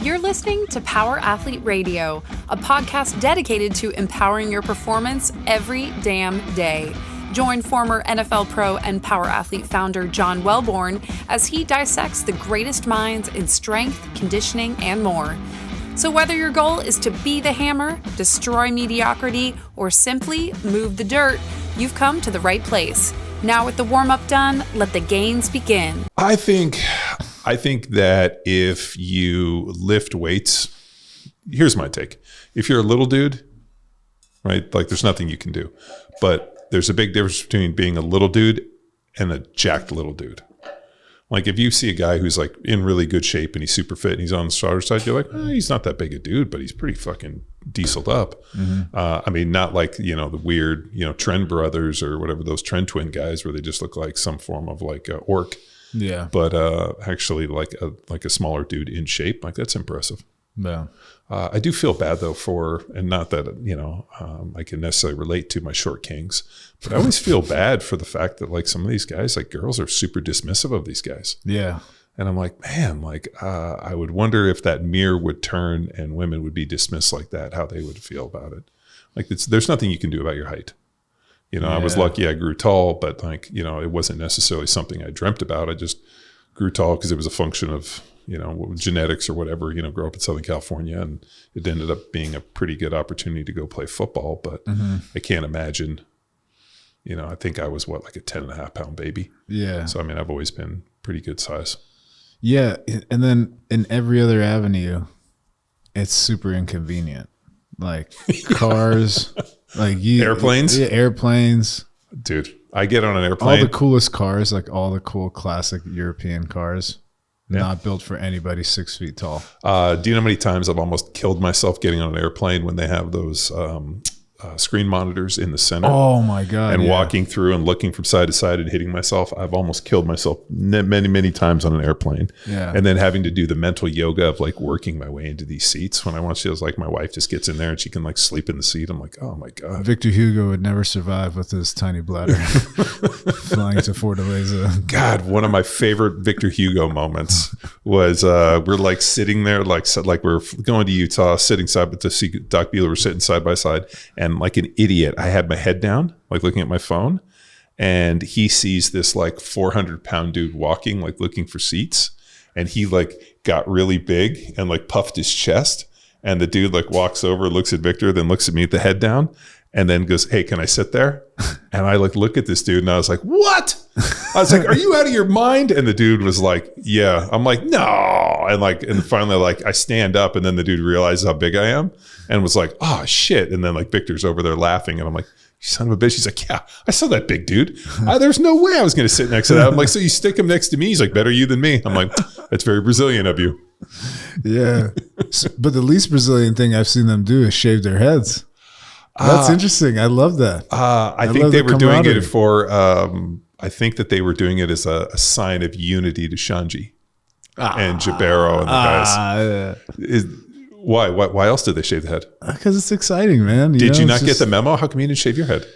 You're listening to Power Athlete Radio, a podcast dedicated to empowering your performance every damn day. Join former NFL pro and Power Athlete founder John Welborn as he dissects the greatest minds in strength, conditioning, and more. So whether your goal is to be the hammer, destroy mediocrity, or simply move the dirt, you've come to the right place. Now with the warm-up done, let the gains begin. I think that if you lift weights, here's my take. If you're a little dude, right, like there's nothing you can do. But there's a big difference between being a little dude and a jacked little dude. Like if you see a guy who's like in really good shape and he's super fit and he's on the starter side, you're like, he's not that big a dude, but he's pretty fucking dieseled up. Mm-hmm. I mean, not like, the weird, Trend Brothers or whatever, those Trend Twin guys where they just look like some form of like a orc. Yeah. But actually like a smaller dude in shape, like that's impressive. Yeah. I do feel bad though and not that, I can necessarily relate to my short kings, but I always feel bad for the fact that like some of these guys, like girls are super dismissive of these guys. Yeah. And I'm like, man, I would wonder if that mirror would turn and women would be dismissed like that, how they would feel about it. Like there's nothing you can do about your height. I was lucky I grew tall, but it wasn't necessarily something I dreamt about. I just grew tall because it was a function of, genetics or whatever, grow up in Southern California, and it ended up being a pretty good opportunity to go play football. But I can't imagine, I think I was like a 10.5 pound baby. Yeah. So, I've always been pretty good size. Yeah. And then in every other avenue, it's super inconvenient. Like cars, airplanes. Yeah, airplanes. Dude, I get on an airplane. All the coolest cars, like all the cool classic European cars. Yeah. Not built for anybody 6 feet tall. Do you know how many times I've almost killed myself getting on an airplane when they have those screen monitors in the center? Oh my God. And walking through and looking from side to side and hitting myself. I've almost killed myself many, many times on an airplane. Yeah. And then having to do the mental yoga of like working my way into these seats. When I want to, like my wife just gets in there and she can like sleep in the seat. I'm like, oh my God. Victor Hugo would never survive with his tiny bladder flying to Fortaleza. God, one of my favorite Victor Hugo moments was we're like sitting there, like we're going to Utah, sitting side to see Doc Bueller. We're sitting side by side, and like an idiot, I had my head down, like looking at my phone, and he sees this like 400-pound dude walking, like looking for seats, and he like got really big and like puffed his chest, and the dude like walks over, looks at Victor, then looks at me with the head down, and then goes, "Hey, can I sit there?" And I like look at this dude, and I was like, "What?" I was like, "Are you out of your mind?" And the dude was like, "Yeah." I'm like, "No." And finally, like I stand up, and then the dude realizes how big I am and was like, "Oh shit." And then like Victor's over there laughing, and I'm like, "You son of a bitch." He's like, "Yeah, I saw that big dude. There's no way I was going to sit next to that." I'm like, "So you stick him next to me?" He's like, "Better you than me." I'm like, "That's very Brazilian of you." Yeah. But the least Brazilian thing I've seen them do is shave their heads. That's interesting. I love that. I think they were doing it for, I think that they were doing it as a sign of unity to Shanji and Jabero and the guys. Why else did they shave the head? Because it's exciting, man. Did you not get the memo? How come you didn't shave your head?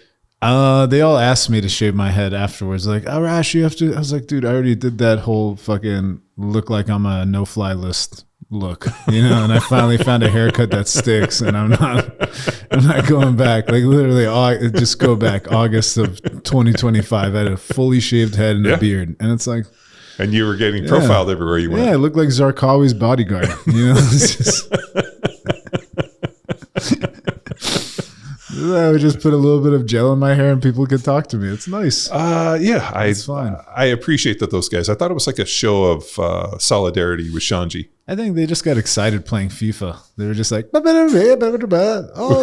They all asked me to shave my head afterwards. Like, Arash, you have to. I was like, dude, I already did that whole fucking look like I'm a no-fly list look, and I finally found a haircut that sticks, and I'm not going back. Like literally, just go back August of 2025. I had a fully shaved head and a beard, and it's like, and you were getting profiled everywhere you went. Yeah, I looked like Zarqawi's bodyguard. It's just, I would just put a little bit of gel in my hair and people could talk to me. It's nice. It's fine. I appreciate that those guys. I thought it was like a show of solidarity with Shanji. I think they just got excited playing FIFA. They were just like, "Oh,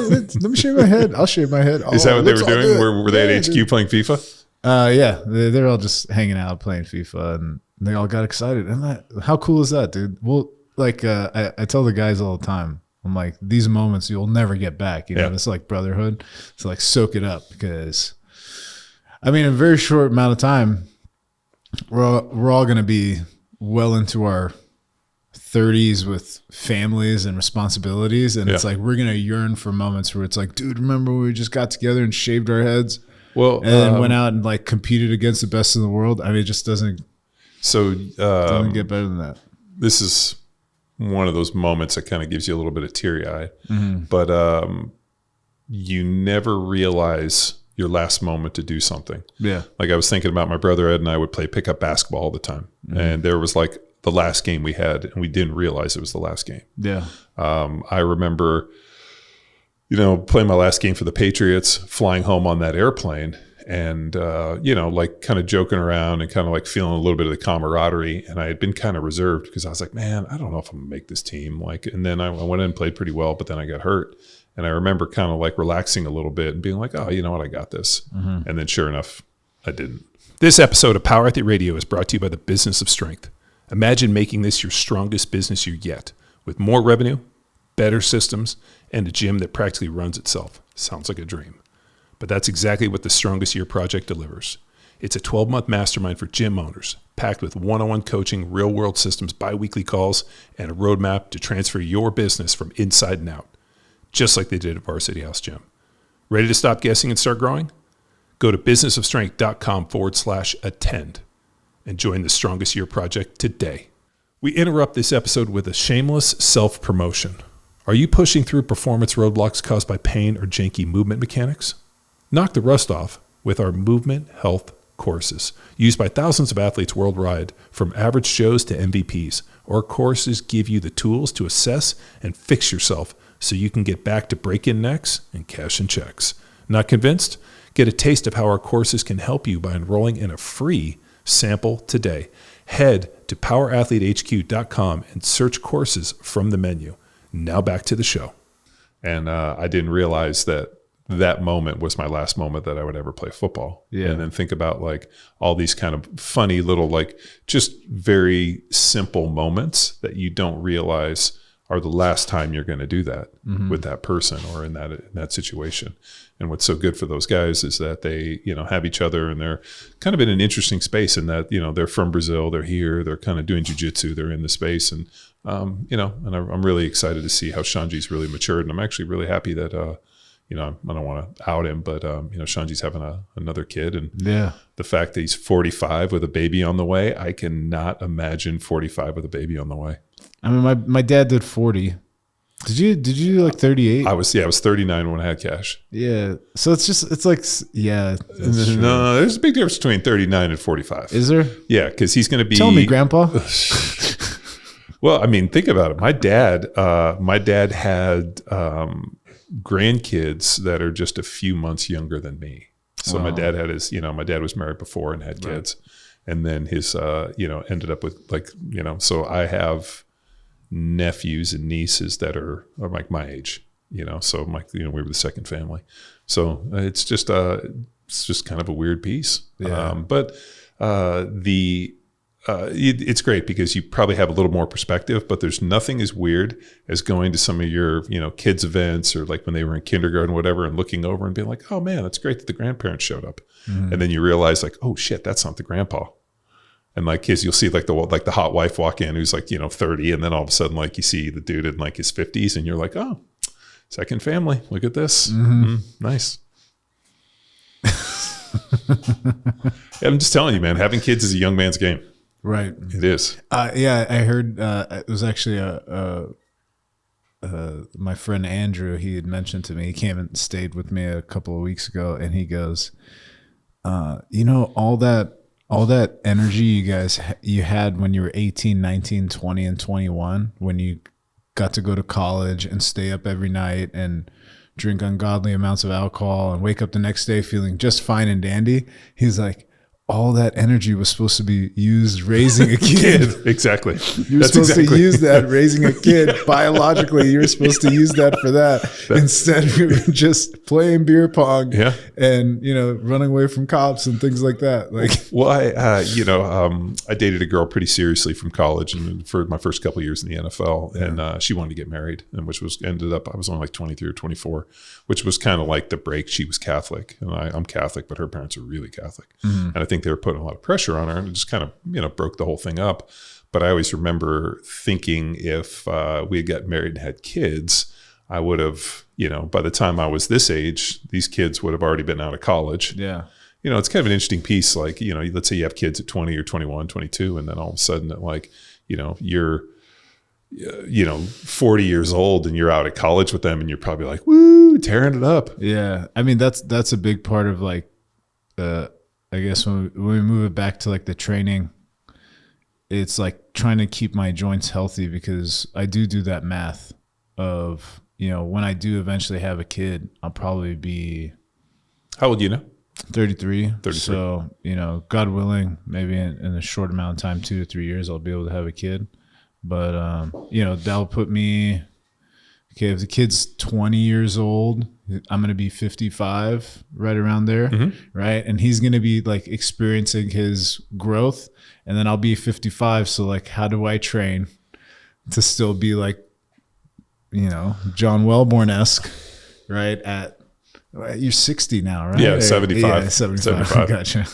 let me shave my head. I'll shave my head." Is that what they were doing? Were they at HQ playing FIFA? Yeah, they're all just hanging out playing FIFA, and they all got excited. And how cool is that, dude? Well, like I tell the guys all the time, I'm like, these moments you'll never get back. It's like brotherhood. So like soak it up, because in a very short amount of time, we're all going to be well into our 30s with families and responsibilities, and it's like we're going to yearn for moments where it's like, dude, remember when we just got together and shaved our heads? Well, and then went out and like competed against the best in the world. It just doesn't. So doesn't get better than that. This one of those moments that kind of gives you a little bit of teary eye, but you never realize your last moment to do something. Yeah. Like I was thinking about my brother Ed and I would play pickup basketball all the time. And there was like the last game we had and we didn't realize it was the last game. Yeah. I remember, playing my last game for the Patriots, flying home on that airplane and, like kind of joking around and kind of like feeling a little bit of the camaraderie. And I had been kind of reserved because I was like, man, I don't know if I'm gonna make this team. And then I went in and played pretty well, but then I got hurt. And I remember kind of like relaxing a little bit and being like, oh, you know what? I got this. And then sure enough, I didn't. This episode of Power Athlete Radio is brought to you by the Business of Strength. Imagine making this your strongest business year yet with more revenue, better systems, and a gym that practically runs itself. Sounds like a dream. But that's exactly what the Strongest Year Project delivers. It's a 12-month mastermind for gym owners, packed with one-on-one coaching, real-world systems, bi-weekly calls, and a roadmap to transfer your business from inside and out, just like they did at Varsity House Gym. Ready to stop guessing and start growing? Go to businessofstrength.com/attend and join the Strongest Year Project today. We interrupt this episode with a shameless self-promotion. Are you pushing through performance roadblocks caused by pain or janky movement mechanics? Knock the rust off with our movement health courses used by thousands of athletes worldwide, from average Joes to MVPs. Our courses give you the tools to assess and fix yourself so you can get back to break-in necks and cash in checks. Not convinced? Get a taste of how our courses can help you by enrolling in a free sample today. Head to powerathletehq.com and search courses from the menu. Now back to the show. And I didn't realize that moment was my last moment that I would ever play football. Yeah. And then think about like all these kind of funny little, like just very simple moments that you don't realize are the last time you're going to do that with that person or in that situation. And what's so good for those guys is that they, have each other and they're kind of in an interesting space in that, they're from Brazil, they're here, they're kind of doing jiu-jitsu, they're in the space. And, and I'm really excited to see how Shanji's really matured. And I'm actually really happy that, I don't want to out him, but, Shanji's having another kid. And the fact that he's 45 with a baby on the way, I cannot imagine 45 with a baby on the way. I mean, my dad did 40. Did you do like 38? I was 39 when I had cash. Yeah. So it's like, yeah. No, there's a big difference between 39 and 45. Is there? Yeah. Cause he's going to be. Tell me, Grandpa. Well, I mean, think about it. My dad had, grandkids that are just a few months younger than me. So my dad had my dad was married before and had kids. And then his, ended up with so I have nephews and nieces that are like my age, so we were the second family. So it's just kind of a weird piece. Yeah. But it's great because you probably have a little more perspective, but there's nothing as weird as going to some of your, kids' events or like when they were in kindergarten, whatever, and looking over and being like, oh man, that's great that the grandparents showed up. And then you realize like, oh shit, that's not the grandpa. And like kids, you'll see like the hot wife walk in who's like, 30. And then all of a sudden, like you see the dude in like his 50s and you're like, oh, second family. Look at this. Nice. I'm just telling you, man, having kids is a young man's game. Right. It is. Yeah, I heard it was actually my friend Andrew. He had mentioned to me, he came and stayed with me a couple of weeks ago, and he goes, all that energy you had when you were 18, 19, 20, and 21, when you got to go to college and stay up every night and drink ungodly amounts of alcohol and wake up the next day feeling just fine and dandy. He's like, all that energy was supposed to be used raising a kid. Exactly. You were supposed to use that raising a kid. Biologically, you were supposed to use that for that. Instead, we were just playing beer pong and, running away from cops and things like that. Like, well, I dated a girl pretty seriously from college and for my first couple of years in the NFL, and she wanted to get married, and I was only like 23 or 24, which was kind of like the break. She was Catholic, and I'm Catholic, but her parents are really Catholic. And I think they were putting a lot of pressure on her, and it just kind of, broke the whole thing up. But I always remember thinking if we had gotten married and had kids, I would have, by the time I was this age, these kids would have already been out of college. Yeah. It's kind of an interesting piece. Like, let's say you have kids at 20 or 21, 22, and then all of a sudden, you're 40 years old and you're out at college with them and you're probably like, woo, tearing it up. Yeah. I mean, that's a big part of like, I guess when we move it back to like the training, it's like trying to keep my joints healthy, because I do that math of, when I do eventually have a kid, I'll probably be. How old are you now? 33. So, God willing, maybe in a short amount of time, 2 to 3 years, I'll be able to have a kid. But, that'll put me, okay, if the kid's 20 years old, I'm going to be 55, right around there, right? And he's going to be like experiencing his growth, and then I'll be 55. So like, how do I train to still be like, John Wellborn-esque, right? You're 60 now, right? Yeah, 75. Yeah, 75. Gotcha.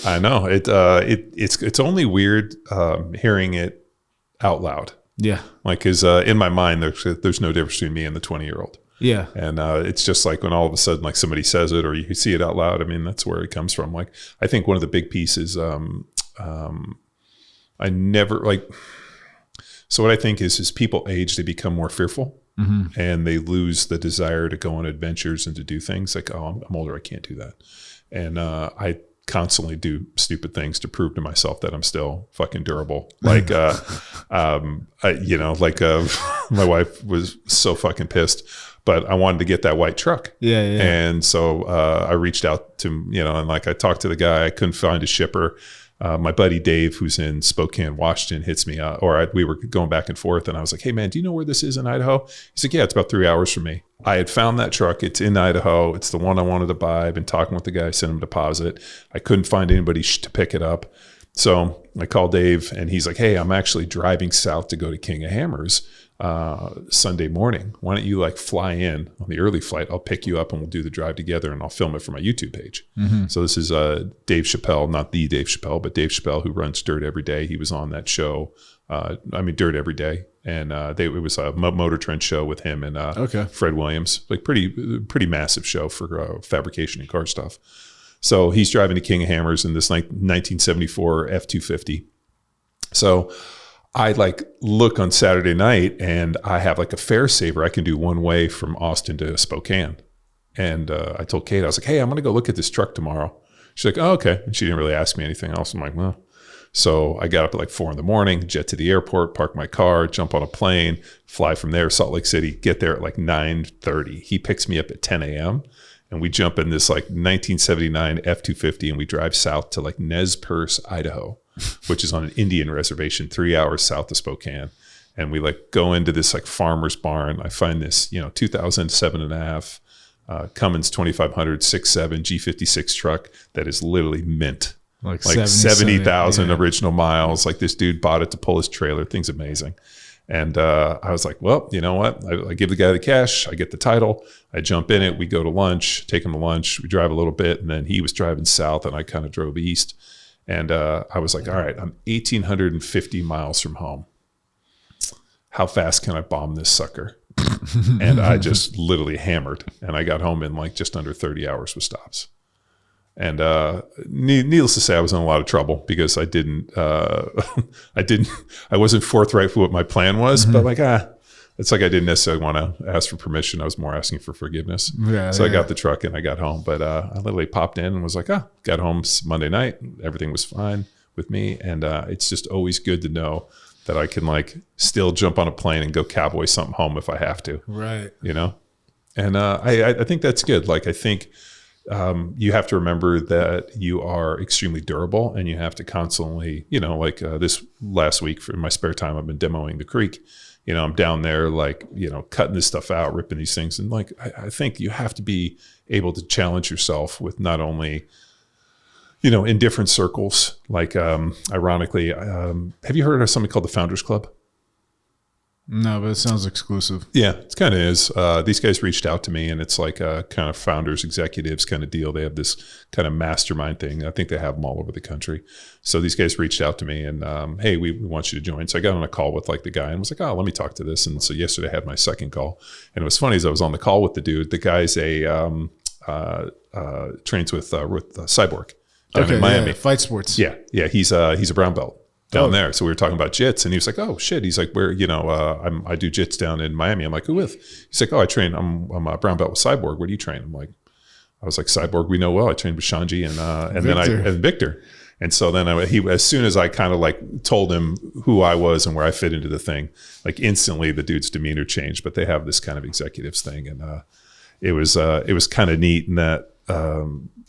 I know it's only weird hearing it out loud. Yeah. Like, cause in my mind, there's no difference between me and the 20-year-old. Yeah. And it's just like when all of a sudden, like somebody says it or you see it out loud. I mean, that's where it comes from. Like, I think one of the big pieces, I never like, so what I think is people age, they become more fearful and they lose the desire to go on adventures and to do things like, oh, I'm older, I can't do that. And I constantly do stupid things to prove to myself that I'm still fucking durable. Like, my wife was so fucking pissed, but I wanted to get that white truck. Yeah. And so I reached out to, and like I talked to the guy, I couldn't find a shipper. My buddy Dave, who's in Spokane, Washington, hits me up, we were going back and forth, and I was like, hey man, do you know where this is in Idaho? He's like, yeah, it's about 3 hours from me. I had found that truck. It's in Idaho. It's the one I wanted to buy. I've been talking with the guy, sent him a deposit. I couldn't find anybody to pick it up. So I called Dave and he's like, hey, I'm actually driving south to go to King of Hammers Sunday morning. Why don't you like fly in on the early flight? I'll pick you up and we'll do the drive together and I'll film it for my YouTube page. So this is Dave Chappelle, not the Dave Chappelle, but Dave Chappelle, who runs Dirt Every Day. He was on that show. Dirt Every Day. And it was a Motor Trend show with him and Fred Williams, like pretty massive show for fabrication and car stuff. So he's driving to King of Hammers in this 1974 F-250. So I like look on Saturday night and I have like a fare saver. I can do one way from Austin to Spokane. And I told Kate, I was like, hey, I'm going to go look at this truck tomorrow. She's like, oh, okay. And she didn't really ask me anything else. I'm like, well. So I got up at like 4 a.m, jet to the airport, park my car, jump on a plane, fly from there, Salt Lake City, get there at like 9:30. He picks me up at 10 a.m. and we jump in this like 1979 F-250 and we drive south to like Nez Perce, Idaho, which is on an Indian reservation 3 hours south of Spokane. And we like go into this like farmer's barn. I find this, 2007.5 Cummins 2500 6.7 G56 truck that is literally mint. Like 70,000 original miles. Like this dude bought it to pull his trailer. Thing's amazing. And I was like, well, you know what? I give the guy the cash. I get the title. I jump in it. We go to lunch, take him to lunch. We drive a little bit. And then he was driving south and I kind of drove east. And I was like, all right, I'm 1,850 miles from home. How fast can I bomb this sucker? And I just literally hammered. And I got home in like just under 30 hours with stops. And needless to say, I was in a lot of trouble because I wasn't forthright for what my plan was. But like, it's like I didn't necessarily want to ask for permission. I was more asking for forgiveness. I got the truck and I got home. But I literally popped in and was like, got home Monday night. Everything was fine with me. And it's just always good to know that I can like still jump on a plane and go cowboy something home if I have to. Right. And I think that's good. Like, I think you have to remember that you are extremely durable and you have to constantly, this last week for my spare time, I've been demoing the creek. I'm down there like, cutting this stuff out, ripping these things. And like, I think you have to be able to challenge yourself with not only, in different circles, like, ironically, have you heard of something called the Founders Club? No, but it sounds exclusive. Yeah, it kind of is. These guys reached out to me and it's like a kind of founders, executives kind of deal. They have this kind of mastermind thing. I think they have them all over the country. So these guys reached out to me and, hey, we want you to join. So I got on a call with like the guy and was like, oh, let me talk to this. And so yesterday I had my second call. And it was funny as I was on the call with the dude, the guy's trains with Cyborg down in Miami. Yeah, fight sports. Yeah. He's a brown belt. down there. So we were talking about jits, and he was like, "Oh shit!" He's like, "Where, I do jits down in Miami." I'm like, "Who with?" He's like, "Oh, I train. I'm a brown belt with Cyborg. Where do you train?" I was like, "Cyborg, we know well. I trained with Shanji and Victor." And so then as soon as I kind of like told him who I was and where I fit into the thing, like instantly the dude's demeanor changed. But they have this kind of executives thing, and it was kind of neat in that.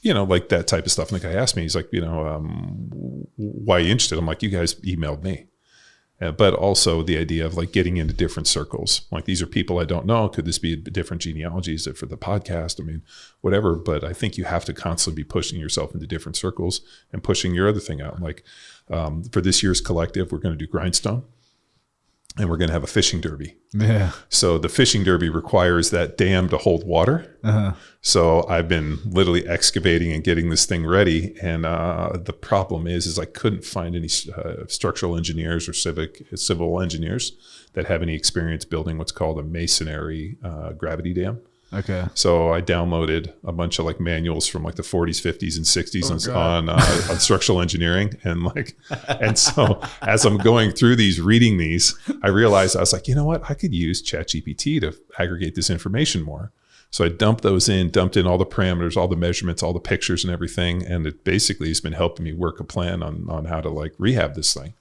Like that type of stuff. And the guy asked me, he's like, why are you interested? I'm like, you guys emailed me. But also the idea of like getting into different circles. Like, these are people I don't know. Could this be different genealogies for the podcast? I mean, whatever. But I think you have to constantly be pushing yourself into different circles and pushing your other thing out. Like for this year's collective, we're going to do Grindstone. And we're going to have a fishing derby. Yeah. So the fishing derby requires that dam to hold water. Uh-huh. So I've been literally excavating and getting this thing ready. And the problem is I couldn't find any structural engineers or civil engineers that have any experience building what's called a masonry gravity dam. Okay. So I downloaded a bunch of like manuals from like the 40s, 50s, and 60s on structural engineering, and so as I'm going through these, reading these, I realized I was like, you know what, I could use ChatGPT to aggregate this information more. So I dumped in all the parameters, all the measurements, all the pictures, and everything, and it basically has been helping me work a plan on how to like rehab this thing.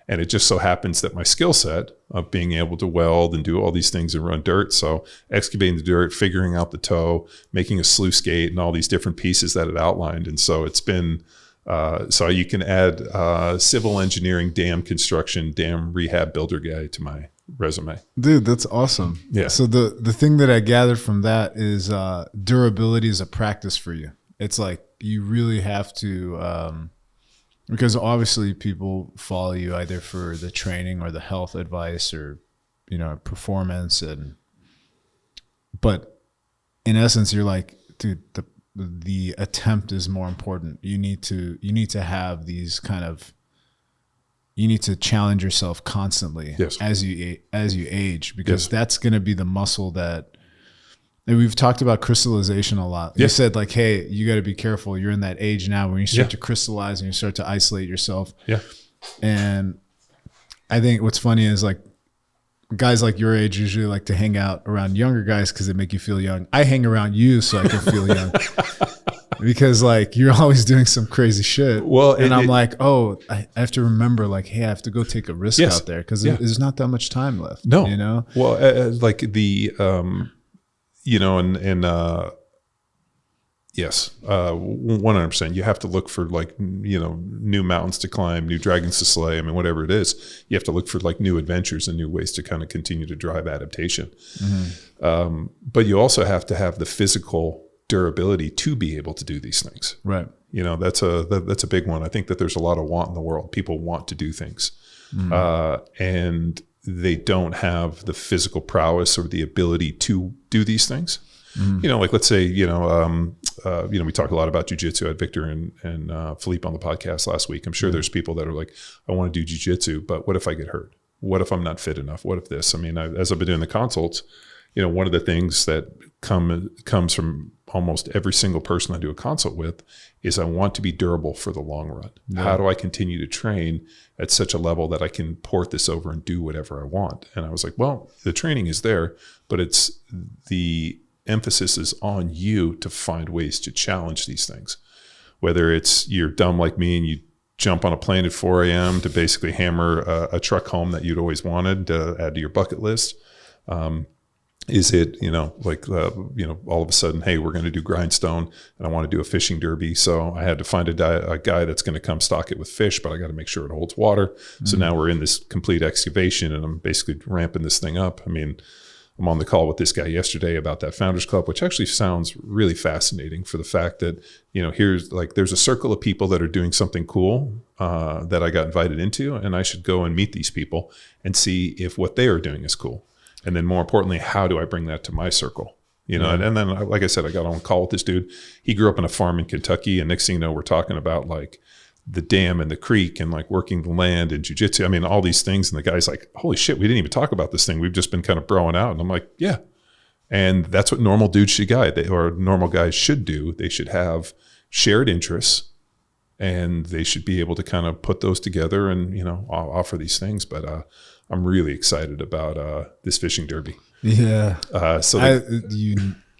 And it just so happens that my skill set of being able to weld and do all these things and run dirt, so excavating the dirt, figuring out the toe, making a sluice gate, and all these different pieces that it outlined. And so it's been, so you can add civil engineering, dam construction, dam rehab builder guy to my resume. Dude, that's awesome. Yeah. So the thing that I gathered from that is durability is a practice for you. It's like you really have to... because obviously people follow you either for the training or the health advice or, performance. But in essence, you're like, dude, the attempt is more important. You need to have these you need to challenge yourself constantly. Yes. as you age, because that's going to be the muscle that. And we've talked about crystallization a lot. You said like, hey, you got to be careful. You're in that age now when you start to crystallize and you start to isolate yourself. Yeah. And I think what's funny is like guys like your age usually like to hang out around younger guys because they make you feel young. I hang around you so I can feel young because like you're always doing some crazy shit. Well, and I'm like, oh, I have to remember like, hey, I have to go take a risk out there because there's not that much time left. No. Well, like the... yes, 100%. You have to look for like, new mountains to climb, new dragons to slay. I mean, whatever it is, you have to look for like new adventures and new ways to kind of continue to drive adaptation. Mm-hmm. But you also have to have the physical durability to be able to do these things. Right. That's a big one. I think that there's a lot of want in the world. People want to do things. Mm-hmm. And they don't have the physical prowess or the ability to do these things. Mm-hmm. Like let's say, we talked a lot about jujitsu. I had Victor and Philippe on the podcast last week. I'm sure there's people that are like, I want to do jujitsu, but what if I get hurt? What if I'm not fit enough? What if this? I mean, as I've been doing the consults, one of the things that comes from almost every single person I do a consult with is I want to be durable for the long run. Yeah. How do I continue to train at such a level that I can port this over and do whatever I want? And I was like, well, the training is there, but it's the emphasis is on you to find ways to challenge these things. Whether it's you're dumb like me and you jump on a plane at 4 a.m. to basically hammer a truck home that you'd always wanted to add to your bucket list. Is it, all of a sudden, hey, we're going to do Grindstone and I want to do a fishing derby. So I had to find a guy that's going to come stock it with fish, but I got to make sure it holds water. Mm-hmm. So now we're in this complete excavation and I'm basically ramping this thing up. I mean, I'm on the call with this guy yesterday about that Founders Club, which actually sounds really fascinating for the fact that, here's like, there's a circle of people that are doing something cool that I got invited into, and I should go and meet these people and see if what they are doing is cool. And then more importantly, how do I bring that to my circle? And then, like I said, I got on a call with this dude. He grew up in a farm in Kentucky. And next thing you know, we're talking about like the dam and the creek and like working the land and jujitsu. I mean, all these things. And the guy's like, holy shit, we didn't even talk about this thing. We've just been kind of broing out. And I'm like, yeah. And that's what normal dudes should guide, or normal guys should do. They should have shared interests and they should be able to kind of put those together and, offer these things. But I'm really excited about this fishing derby. Yeah.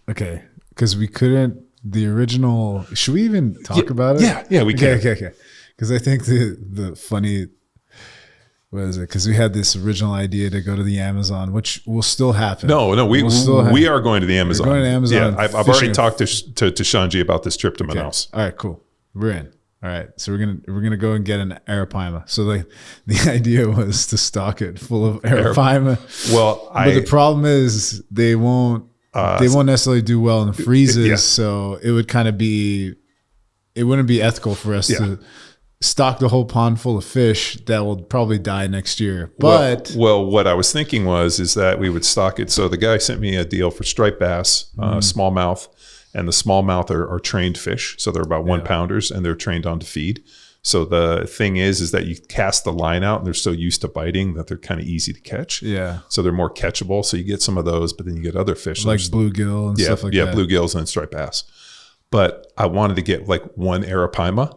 Okay. Because we couldn't, the original, should we even talk about it? Yeah, we can. Okay. Because I think the funny, what is it? Because we had this original idea to go to the Amazon, which will still happen. No, we are going to the Amazon. We're going to Amazon. Yeah, I've already talked to Shanji about this trip to Manaus. All right, cool. We're in. All right, so we're gonna go and get an arapaima. So the idea was to stock it full of arapaima. But the problem is they won't necessarily do well in the freezes. Yeah. So it would kind of it wouldn't be ethical for us to stock the whole pond full of fish that will probably die next year. But what I was thinking is that we would stock it. So the guy sent me a deal for striped bass, smallmouth. And the smallmouth are trained fish. So they're about 1 pounders and they're trained on to feed. So the thing is that you cast the line out and they're so used to biting that they're kind of easy to catch. Yeah. So they're more catchable. So you get some of those, but then you get other fish. Like bluegill and stuff like that. Yeah, bluegills and striped bass. But I wanted to get like one arapaima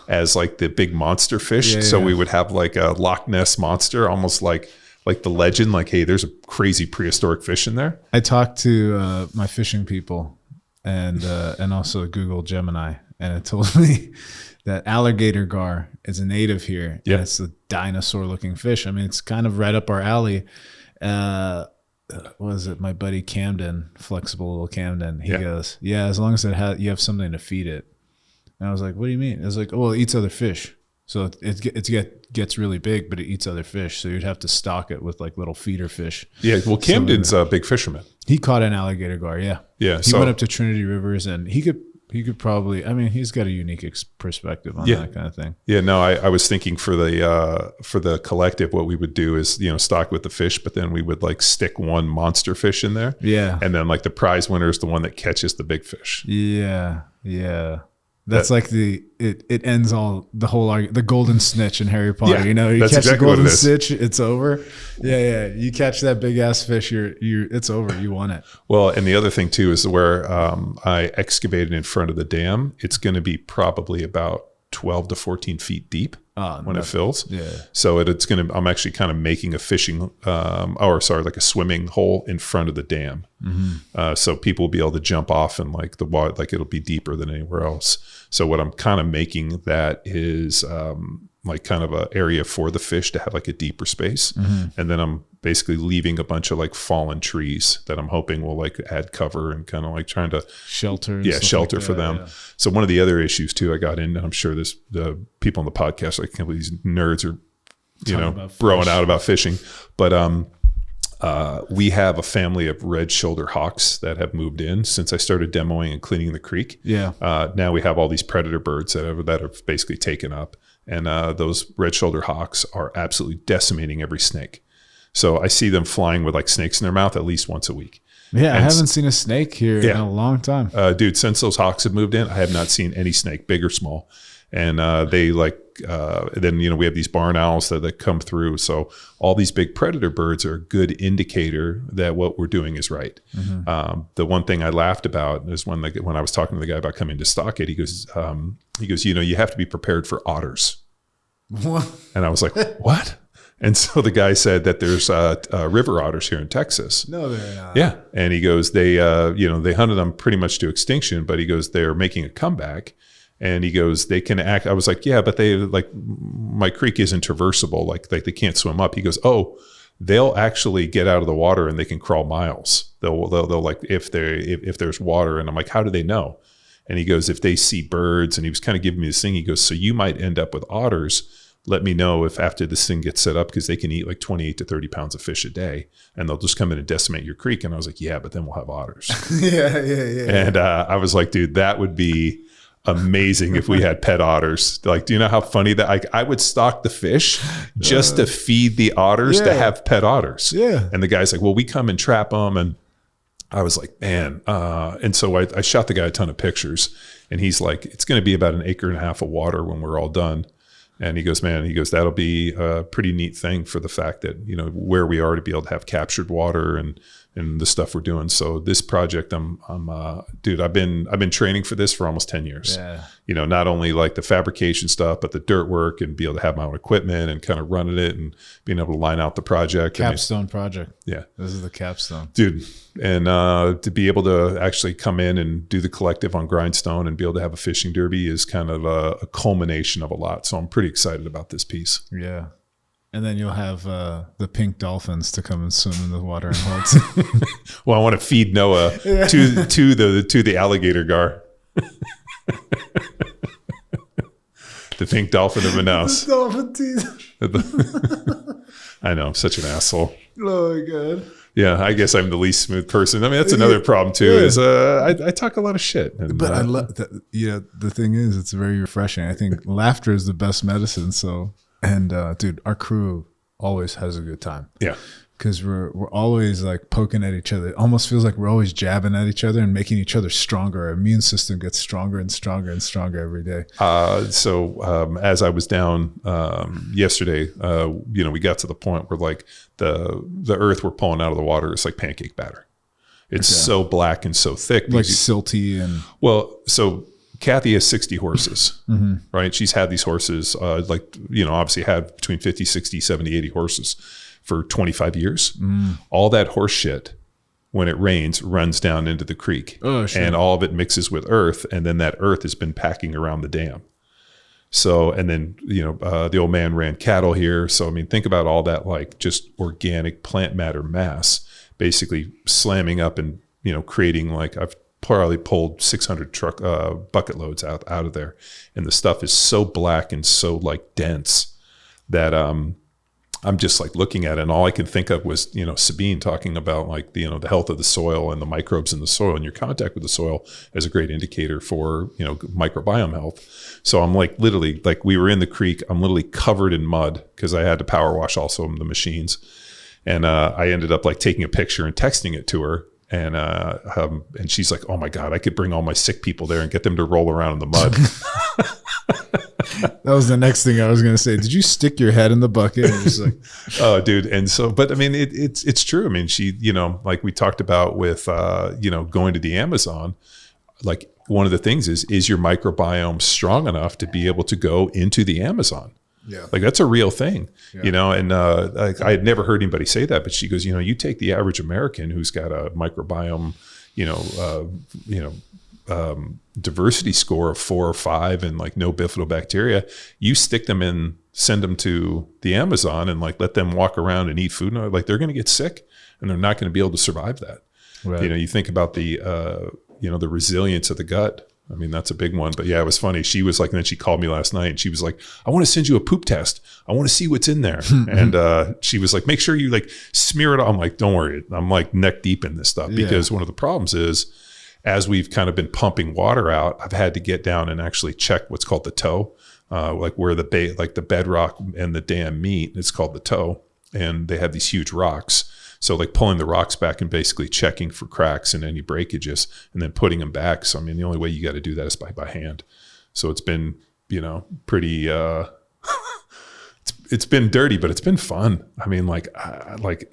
as like the big monster fish. So we would have like a Loch Ness monster, almost like the legend, like, hey, there's a crazy prehistoric fish in there. I talked to my fishing people and also Google Gemini, and it told me that alligator gar is a native here. Yeah. And it's a dinosaur looking fish. I mean, it's kind of right up our alley. What was it? My buddy Camden, flexible little Camden. He goes, yeah, as long as you have something to feed it. And I was like, what do you mean? It was like, well, it eats other fish. So it gets really big, but it eats other fish. So you'd have to stock it with like little feeder fish. Yeah. Well, Camden's a big fisherman. He caught an alligator gar. Yeah. Yeah. He went up to Trinity Rivers and he could probably, I mean, he's got a unique perspective on that kind of thing. Yeah. No, I was thinking for the collective, what we would do is, stock with the fish, but then we would like stick one monster fish in there. Yeah. And then like the prize winner is the one that catches the big fish. Yeah. Yeah. That's like it ends all the whole argument, the golden snitch in Harry Potter. You catch exactly the golden snitch, it's over. Yeah. You catch that big ass fish, it's over. You won it. Well, and the other thing too is where I excavated in front of the dam. It's going to be probably about 12 to 14 feet deep when it fills. Yeah. So I'm actually kind of making a like a swimming hole in front of the dam. Mm-hmm. So people will be able to jump off and like the water, like it'll be deeper than anywhere else. So what I'm kind of making that is like kind of an area for the fish to have like a deeper space. Mm-hmm. And then I'm basically leaving a bunch of like fallen trees that I'm hoping will like add cover and kind of like trying to shelter like for them. Yeah. So one of the other issues too I got in, and I'm sure the people on the podcast, like these nerds are broing out about fishing, but we have a family of red shoulder hawks that have moved in since I started demoing and cleaning the creek. Yeah. Now we have all these predator birds that have basically taken up, and those red shoulder hawks are absolutely decimating every snake. So I see them flying with like snakes in their mouth at least once a week. Yeah, I haven't seen a snake here in a long time. Dude, since those hawks have moved in, I have not seen any snake, big or small. And they then we have these barn owls that come through. So all these big predator birds are a good indicator that what we're doing is right. Mm-hmm. The one thing I laughed about is when I was talking to the guy about coming to stock it, he goes, you have to be prepared for otters. What? And I was like, what? And so the guy said that there's river otters here in Texas. No, they're not. Yeah. And he goes, they hunted them pretty much to extinction, but he goes, they're making a comeback. And he goes, they can act. I was like, yeah, but they my creek isn't traversable. Like they can't swim up. He goes, oh, they'll actually get out of the water and they can crawl miles. They'll like, if there's water. And I'm like, how do they know? And he goes, if they see birds, and he was kind of giving me this thing. He goes, so you might end up with otters. Let me know if after this thing gets set up, because they can eat like 28 to 30 pounds of fish a day, and they'll just come in and decimate your creek. And I was like, yeah, but then we'll have otters. Yeah. And I was like, dude, that would be amazing if we had pet otters. Like, do you know how funny that I would stock the fish just to feed the otters to have pet otters. Yeah. And the guy's like, well, we come and trap them. And I was like, man. And so I shot the guy a ton of pictures, and he's like, it's going to be about 1.5 acres of water when we're all done. And he goes, man, that'll be a pretty neat thing for the fact that, you know, where we are to be able to have captured water and the stuff we're doing. So this project, dude, I've been training for this for almost 10 years. Yeah. You know, not only like the fabrication stuff, but the dirt work and be able to have my own equipment and kind of running it and being able to line out the project. Capstone project. Yeah. This is the capstone. Dude. And to be able to actually come in and do the collective on Grindstone and be able to have a fishing derby is kind of a culmination of a lot. So I'm pretty excited about this piece. Yeah. And then you'll have the pink dolphins to come and swim in the water and hold. Well, I want to feed Noah to the alligator gar. The pink dolphin of Manaus. The dolphin teeth. I know, I'm such an asshole. Oh my God. Yeah, I guess I'm the least smooth person. I mean, that's another problem too. Is I talk a lot of shit. And, but I love that. Yeah, the thing is, it's very refreshing. I think laughter is the best medicine. So. And dude, our crew always has a good time. Yeah, because we're always like poking at each other. It almost feels like we're always jabbing at each other and making each other stronger. Our immune system gets stronger and stronger and stronger every day. So as I was down yesterday, you know, we got to the point where like the earth we're pulling out of the water is like pancake batter. It's so black and so thick, like silty and so. Kathy has 60 horses, right? She's had these horses, like, you know, obviously had between 50, 60, 70, 80 horses for 25 years. All that horse shit, when it rains, runs down into the creek. Oh, sure. And all of it mixes with earth. And then that earth has been packing around the dam. So, and then, you know, the old man ran cattle here. So, I mean, think about all that, like just organic plant matter mass, basically slamming up and, you know, creating like, I've probably pulled 600 bucket loads out of there, and the stuff is so black and so like dense that I'm just like looking at it, and all I can think of was, you know, Sabine talking about like the, you know, the health of the soil and the microbes in the soil, and your contact with the soil is a great indicator for, you know, microbiome health. So I'm like literally, like we were in the creek, I'm literally covered in mud because I had to power wash also the machines, and I ended up like taking a picture and texting it to her. And she's like, oh my God, I could bring all my sick people there and get them to roll around in the mud. That was the next thing I was going to say. Did you stick your head in the bucket? And just like, oh, dude. And so, but I mean, it's true. I mean, she, you know, like we talked about with, you know, going to the Amazon, like one of the things is your microbiome strong enough to be able to go into the Amazon? Yeah, like that's a real thing, you know. And like I had never heard anybody say that, but she goes, you know, you take the average American who's got a microbiome, diversity score of 4 or 5 and like no bifidobacteria, you stick them in, send them to the Amazon and like let them walk around and eat food, and like they're going to get sick and they're not going to be able to survive that. Right. You know, you think about the the resilience of the gut. I mean, that's a big one. But yeah, it was funny. She was like, and then she called me last night and she was like, I want to send you a poop test. I want to see what's in there. And she was like, make sure you like smear it. I'm like, don't worry. I'm like neck deep in this stuff because one of the problems is as we've kind of been pumping water out, I've had to get down and actually check what's called the toe, like where the bedrock and the dam meet. It's called the toe. And they have these huge rocks. So like pulling the rocks back and basically checking for cracks and any breakages and then putting them back. So, I mean, the only way you got to do that is by hand. So it's been, you know, pretty, it's been dirty, but it's been fun. I mean, like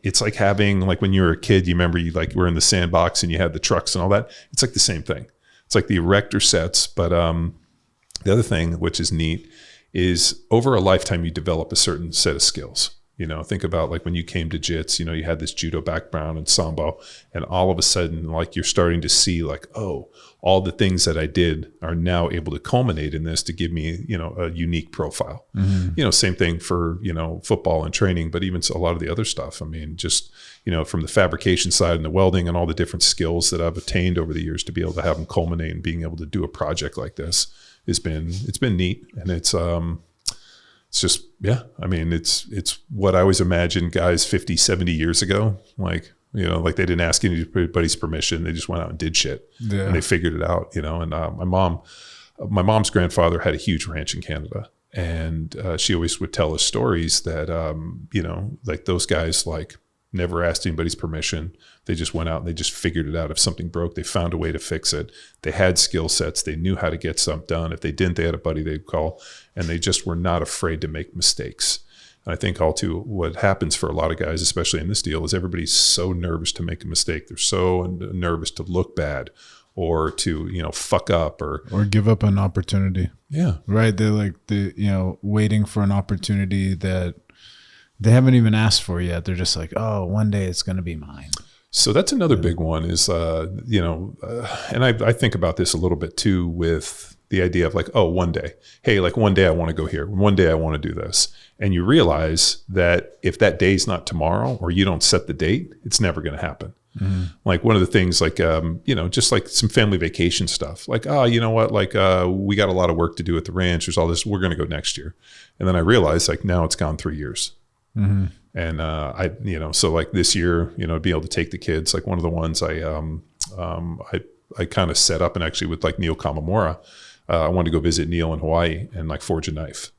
it's like having, like when you were a kid, you remember you like were in the sandbox and you had the trucks and all that. It's like the same thing. It's like the erector sets. But the other thing, which is neat, is over a lifetime, you develop a certain set of skills. You know, think about like when you came to JITS, you know, you had this judo background and sambo, and all of a sudden, like you're starting to see like, oh, all the things that I did are now able to culminate in this to give me, you know, a unique profile. Mm-hmm. You know, same thing for, you know, football and training, but even a lot of the other stuff. I mean, just, you know, from the fabrication side and the welding and all the different skills that I've attained over the years to be able to have them culminate and being able to do a project like this it's been neat. And it's just, yeah, I mean, it's what I always imagined guys 50, 70 years ago, like, you know, like they didn't ask anybody's permission. They just went out and did shit and they figured it out, you know. And my mom's grandfather had a huge ranch in Canada, and she always would tell us stories that, you know, like those guys, like never asked anybody's permission. They just went out and they just figured it out. If something broke, they found a way to fix it. They had skill sets. They knew how to get something done. If they didn't, they had a buddy they'd call, and they just were not afraid to make mistakes. And I think what happens for a lot of guys, especially in this deal, is everybody's so nervous to make a mistake. They're so nervous to look bad or to, fuck up or give up an opportunity. Yeah. Right. They're like waiting for an opportunity that they haven't even asked for yet. They're just like, oh, one day it's going to be mine. So that's another big one is, and I think about this a little bit too with the idea of like, oh, one day, hey, like one day I want to go here. One day I want to do this. And you realize that if that day's not tomorrow or you don't set the date, it's never going to happen. Mm-hmm. Like one of the things like, just like some family vacation stuff, like, oh, you know what? Like, we got a lot of work to do at the ranch. There's all this, we're going to go next year. And then I realized like now it's gone 3 years. Mm-hmm. And, so like this year, be able to take the kids, like one of the ones I kind of set up and actually with like Neil Kamamura, I wanted to go visit Neil in Hawaii and like forge a knife.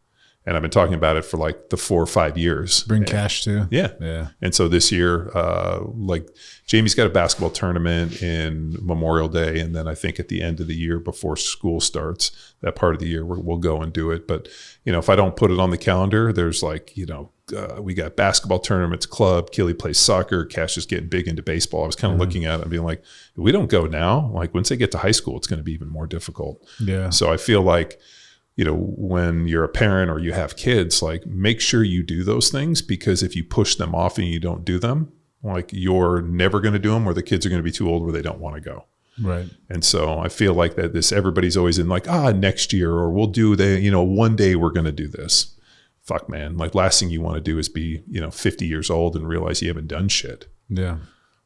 And I've been talking about it for like the 4 or 5 years. Bring cash too. Yeah. Yeah. And so this year, like Jamie's got a basketball tournament in Memorial Day. And then I think at the end of the year before school starts, that part of the year we'll go and do it. But, if I don't put it on the calendar, there's like, we got basketball tournaments, club, Keely plays soccer, Cash is getting big into baseball. I was kind of looking at it and being like, if we don't go now, like once they get to high school, it's going to be even more difficult. Yeah. So I feel like, when you're a parent or you have kids, like make sure you do those things, because if you push them off and you don't do them, like you're never going to do them, or the kids are going to be too old where they don't want to go. Right. And so I feel like that everybody's always in like, next year, or we'll do one day we're going to do this. Fuck, man. Like last thing you want to do is be, 50 years old and realize you haven't done shit. Yeah.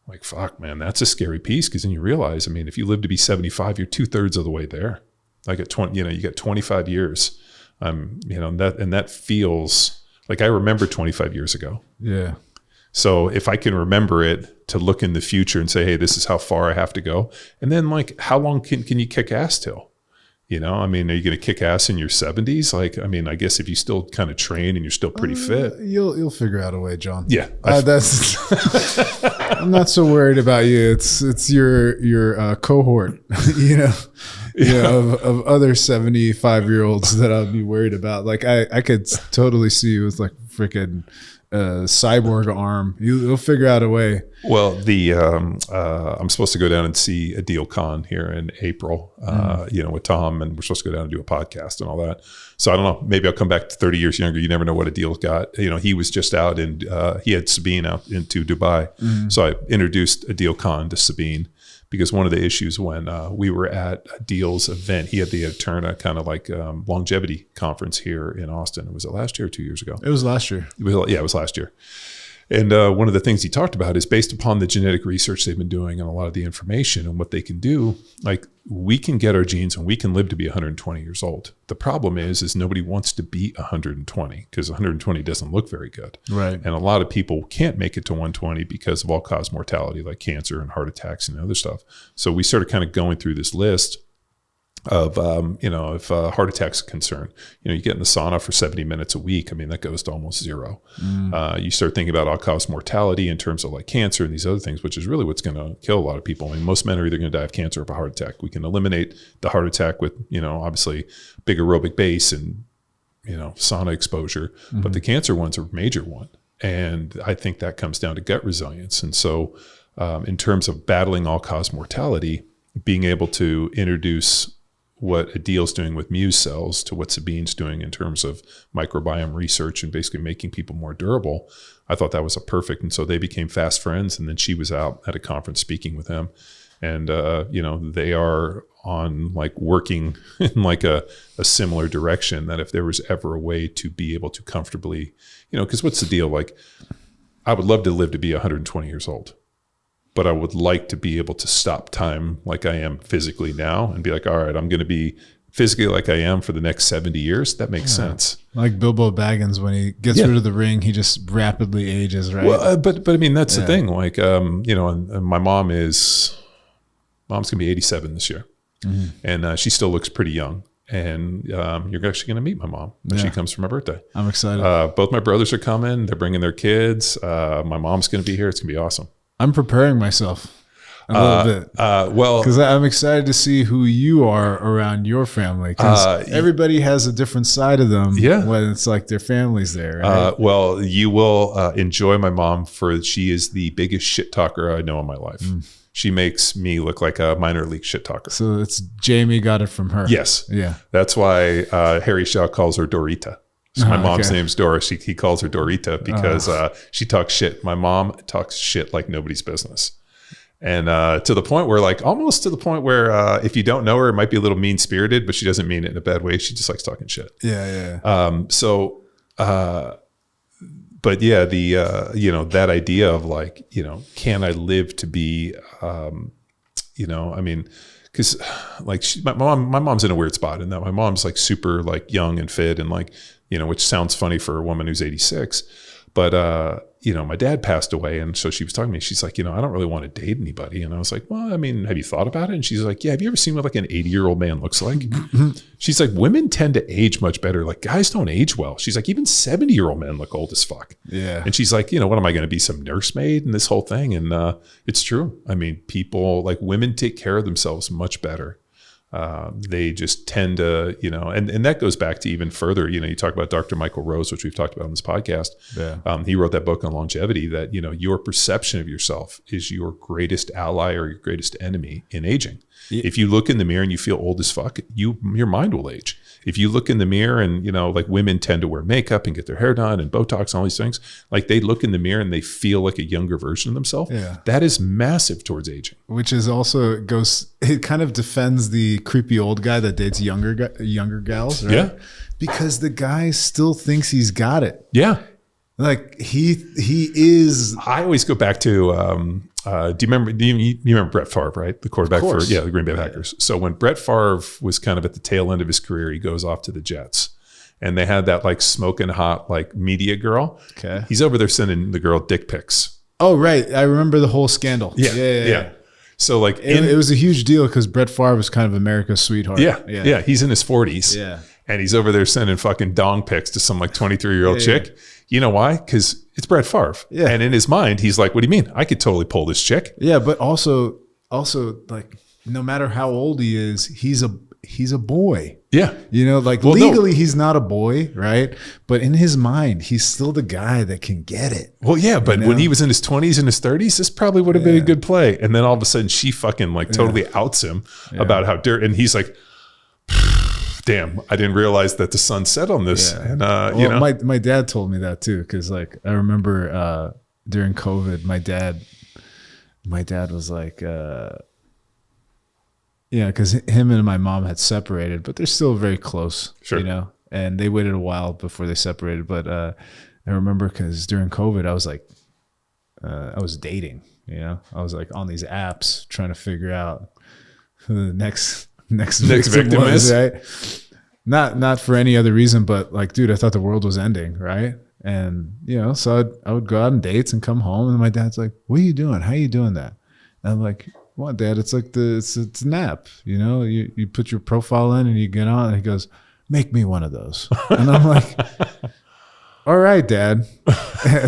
Like, fuck, man, that's a scary piece. Cause then you realize, if you live to be 75, you're 2/3 of the way there. Like at 20, you got 25 years. And that feels like I remember 25 years ago. Yeah. So if I can remember it to look in the future and say, hey, this is how far I have to go. And then like, how long can you kick ass till? Are you going to kick ass in your 70s? Like, I guess if you still kind of train and you're still pretty fit. You'll figure out a way, John. Yeah. I'm not so worried about you. It's your cohort, of other 75-year-olds that I'll be worried about. Like I could totally see you with like freaking cyborg arm. You'll figure out a way. Well, I'm supposed to go down and see Adil Khan here in April, with Tom, and we're supposed to go down and do a podcast and all that. So I don't know, maybe I'll come back to 30 years younger. You never know what Adil's got. He was just out and he had Sabine out into Dubai. Mm-hmm. So I introduced Adil Khan to Sabine, because one of the issues when we were at Adil's event, he had the Eterna kind of like longevity conference here in Austin. Was it last year or 2 years ago? It was last year. Yeah, it was last year. And one of the things he talked about is based upon the genetic research they've been doing and a lot of the information and what they can do, like we can get our genes and we can live to be 120 years old. The problem is nobody wants to be 120 because 120 doesn't look very good. Right. And a lot of people can't make it to 120 because of all-cause mortality like cancer and heart attacks and other stuff. So we started kind of going through this list of, if heart attack's a concern, you get in the sauna for 70 minutes a week. That goes to almost zero. You start thinking about all-cause mortality in terms of like cancer and these other things, which is really what's going to kill a lot of people. Most men are either going to die of cancer or of a heart attack. We can eliminate the heart attack with, obviously big aerobic base and, sauna exposure, but the cancer one's a major one. And I think that comes down to gut resilience. And so in terms of battling all-cause mortality, being able to introduce what Adil's doing with Muse cells to what Sabine's doing in terms of microbiome research and basically making people more durable, I thought that was a perfect. And so they became fast friends. And then she was out at a conference speaking with him. And, they are on like working in like a similar direction, that if there was ever a way to be able to comfortably, because what's the deal? Like I would love to live to be 120 years old. But I would like to be able to stop time like I am physically now and be like, all right, I'm going to be physically like I am for the next 70 years. That makes sense. Like Bilbo Baggins, when he gets rid of the ring, he just rapidly ages, right? Well, but that's the thing. Like, and my mom's going to be 87 this year. Mm-hmm. And she still looks pretty young. and you're actually going to meet my mom when she comes for my birthday. I'm excited. Both my brothers are coming. They're bringing their kids. My mom's going to be here. It's going to be awesome. I'm preparing myself a little bit. Because I'm excited to see who you are around your family. Because everybody has a different side of them when it's like their family's there. Right? Well, you will enjoy my mom she is the biggest shit talker I know in my life. She makes me look like a minor league shit talker. So it's Jamie got it from her. Yes. Yeah. That's why Harry Shaw calls her Dorita. So my mom's name's Doris. He calls her Dorita because she talks shit. My mom talks shit like nobody's business. And to the point where if you don't know her, it might be a little mean spirited, but she doesn't mean it in a bad way. She just likes talking shit. Yeah. But yeah, that idea of like, can I live to be, because like my mom's in a weird spot in that my mom's like super like young and fit and like, which sounds funny for a woman who's 86, but my dad passed away. And so she was talking to me, she's like, I don't really want to date anybody. And I was like, well, I mean, have you thought about it? And she's like, yeah, have you ever seen what like an 80-year-old man looks like? She's like, women tend to age much better. Like guys don't age well. She's like, even 70-year-old men look old as fuck. Yeah. And she's like, what am I going to be, some nursemaid and this whole thing? And it's true. I mean, people like women take care of themselves much better. They just tend to, and that goes back to even further, you talk about Dr. Michael Rose, which we've talked about on this podcast. Yeah. He wrote that book on longevity that, your perception of yourself is your greatest ally or your greatest enemy in aging. Yeah. If you look in the mirror and you feel old as fuck, your mind will age. If you look in the mirror and, like women tend to wear makeup and get their hair done and Botox and all these things, like they look in the mirror and they feel like a younger version of themselves. Yeah. That is massive towards aging. Which is also it kind of defends the creepy old guy that dates younger gals, right? Yeah. Because the guy still thinks he's got it. Yeah. Like he is. I always go back to, do you remember Brett Favre, right? The quarterback for the Green Bay Packers. So when Brett Favre was kind of at the tail end of his career, he goes off to the Jets. And they had that like smoking hot like media girl. Okay. He's over there sending the girl dick pics. Oh, right. I remember the whole scandal. Yeah. So like it was a huge deal because Brett Favre was kind of America's sweetheart. Yeah. He's in his 40s. Yeah. And he's over there sending fucking dong pics to some like 23-year-old chick. You know why? Because it's Brett Favre. Yeah. And in his mind, he's like, what do you mean? I could totally pull this chick. Yeah, but also like no matter how old he is, he's a boy. Yeah. Legally he's not a boy, right? But in his mind, he's still the guy that can get it. Well, yeah, but when he was in his 20s and his 30s, this probably would have been a good play. And then all of a sudden she fucking like totally outs him about how dirty. And he's like, damn, I didn't realize that the sun set on this. Yeah. And my dad told me that too, because like I remember during COVID, my dad was like, because him and my mom had separated, but they're still very close, and they waited a while before they separated. But I remember because during COVID, I was like, I was dating, I was like on these apps trying to figure out who the next victim was, right? Not for any other reason, but like, dude, I thought the world was ending, right? And so I would go out on dates and come home, and my dad's like, "What are you doing? How are you doing that?" And I'm like, "What, Dad? It's like it's an app, You put your profile in and you get on." And he goes, "Make me one of those." And I'm like, "All right, Dad."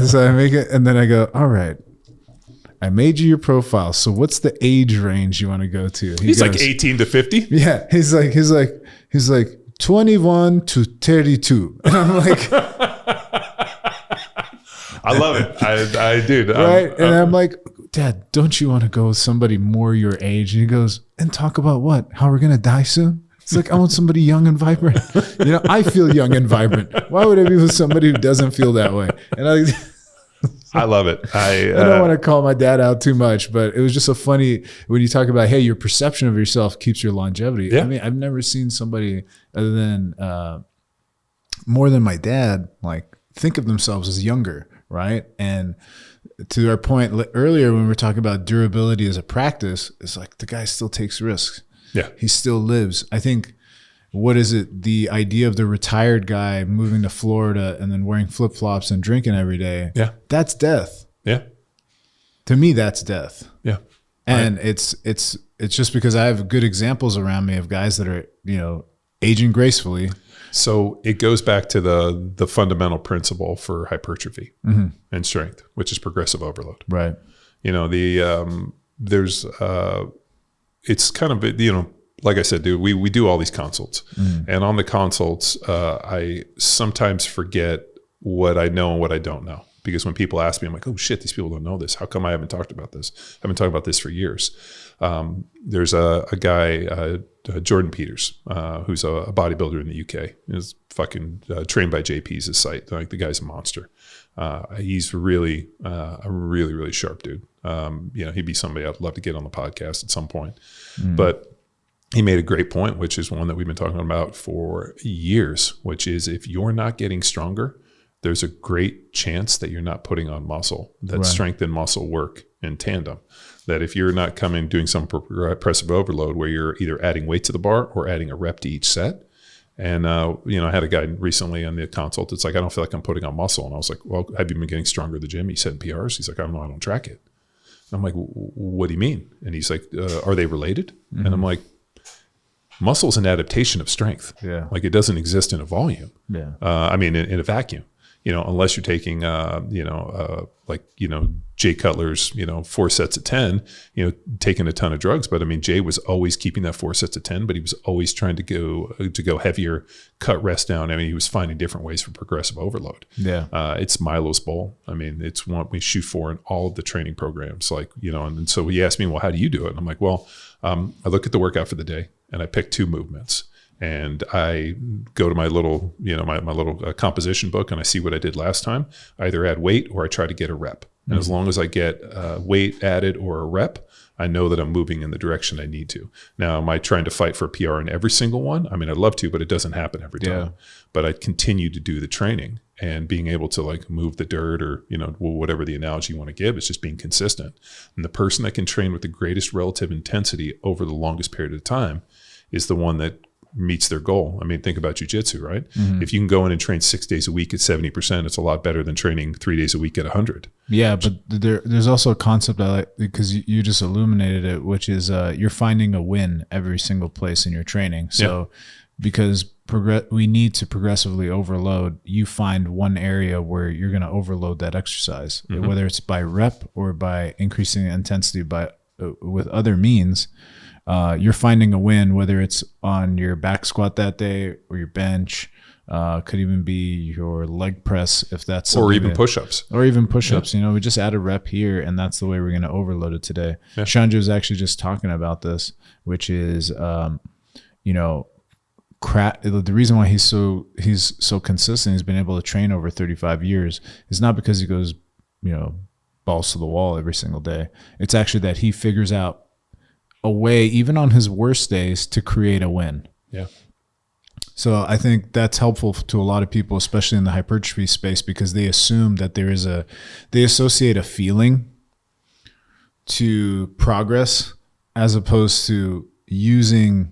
So I make it, and then I go, "All right. I made you your profile. So what's the age range you want to go to?" He's like 18 to 50. Yeah. He's like 21 to 32. And I'm like, I love it. I do. Right. And I'm like, "Dad, don't you want to go with somebody more your age?" And he goes, "And talk about what? How we're going to die soon?" It's like, I want somebody young and vibrant. I feel young and vibrant. Why would I be with somebody who doesn't feel that way? And I love it. I don't want to call my dad out too much, but it was just so funny when you talk about, hey, your perception of yourself keeps your longevity. Yeah. I mean, I've never seen somebody other than more than my dad, like think of themselves as younger, right? And to our point earlier when we were talking about durability as a practice, it's like the guy still takes risks. Yeah, he still lives. I think. What is it? The idea of the retired guy moving to Florida and then wearing flip-flops and drinking every day. Yeah. That's death. Yeah. To me, that's death. Yeah. And it's just because I have good examples around me of guys that are, aging gracefully. So it goes back to the fundamental principle for hypertrophy and strength, which is progressive overload. Right. You know, it's kind of, you know, like I said, dude, we do all these consults, and on the consults, I sometimes forget what I know and what I don't know, because when people ask me, I'm like, oh shit, these people don't know this. How come I haven't talked about this? I've been talking about this for years. There's a guy, Jordan Peters, who's a bodybuilder in the UK. He's fucking trained by JP's his site. Like, the guy's a monster. He's really a really sharp dude. You know, he'd be somebody I'd love to get on the podcast at some point. But he made a great point, which is one that we've been talking about for years, which is if you're not getting stronger, there's a great chance that you're not putting on muscle, that strength and muscle work in tandem. That if you're not doing some progressive overload where you're either adding weight to the bar or adding a rep to each set. And, you know, I had a guy recently on the consult. It's like, I don't feel like I'm putting on muscle. And I was like, well, have you been getting stronger at the gym? He said PRs. He's like, I don't know. I don't track it. And I'm like, what do you mean? And he's like, are they related? And I'm like, muscle is an adaptation of strength. Yeah. Like, it doesn't exist in a volume. Yeah. I mean, in a vacuum, you know, unless you're taking, like, you know, Jay Cutler's, you know, 4 sets of 10, you know, taking a ton of drugs. But I mean, Jay was always keeping that 4 sets of 10, but he was always trying to go heavier, cut rest down. I mean, he was finding different ways for progressive overload. Yeah. It's Milo's bowl. I mean, it's what we shoot for in all of the training programs. Like, you know, and so he asked me, well, how do you do it? And I'm like, well, I look at the workout for the day and I pick 2 movements. And I go to my little, you know, my little composition book, and I see what I did last time. I either add weight or I try to get a rep. And as long as I get weight added or a rep, I know that I'm moving in the direction I need to. Now, am I trying to fight for a PR in every single one? I mean, I'd love to, but it doesn't happen every time. Yeah. But I continue to do the training, and being able to, like, move the dirt, or, you know, whatever the analogy you want to give, is just being consistent. And the person that can train with the greatest relative intensity over the longest period of time is the one that meets their goal. I mean, think about jiu-jitsu, right? If you can go in and train 6 days a week at 70%, it's a lot better than training 3 days a week at 100. Yeah, but there's also a concept I like, because you just illuminated it, which is you're finding a win every single place in your training. So because we need to progressively overload, you find one area where you're going to overload that exercise, whether it's by rep or by increasing the intensity with other means. You're finding a win, whether it's on your back squat that day or your bench, could even be your leg press, if that's or even push-ups. You know, we just add a rep here, and that's the way we're going to overload it today. Shanju was actually just talking about this, which is, you know, the reason why he's so consistent, he's been able to train over 35 years, is not because he goes, you know, balls to the wall every single day. It's actually that he figures out a way, even on his worst days, to create a win. Yeah. So I think that's helpful to a lot of people, especially in the hypertrophy space, because they assume that they associate a feeling to progress, as opposed to using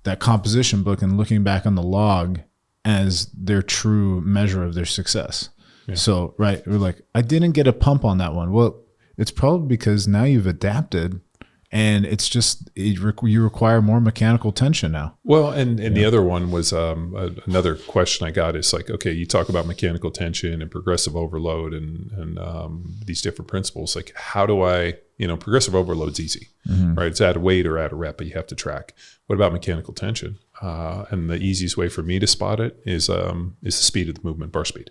that composition book and looking back on the log as their true measure of their success. Yeah. So, right, we're like, I didn't get a pump on that one. Well, it's probably because now you've adapted, and it's just you require more mechanical tension now. Well, and the other one was another question I got is like, okay, you talk about mechanical tension and progressive overload and these different principles. Like, how do I, you know, progressive overload's easy, right? It's add a weight or add a rep, but you have to track. What about mechanical tension? And the easiest way for me to spot it is the speed of the movement, bar speed,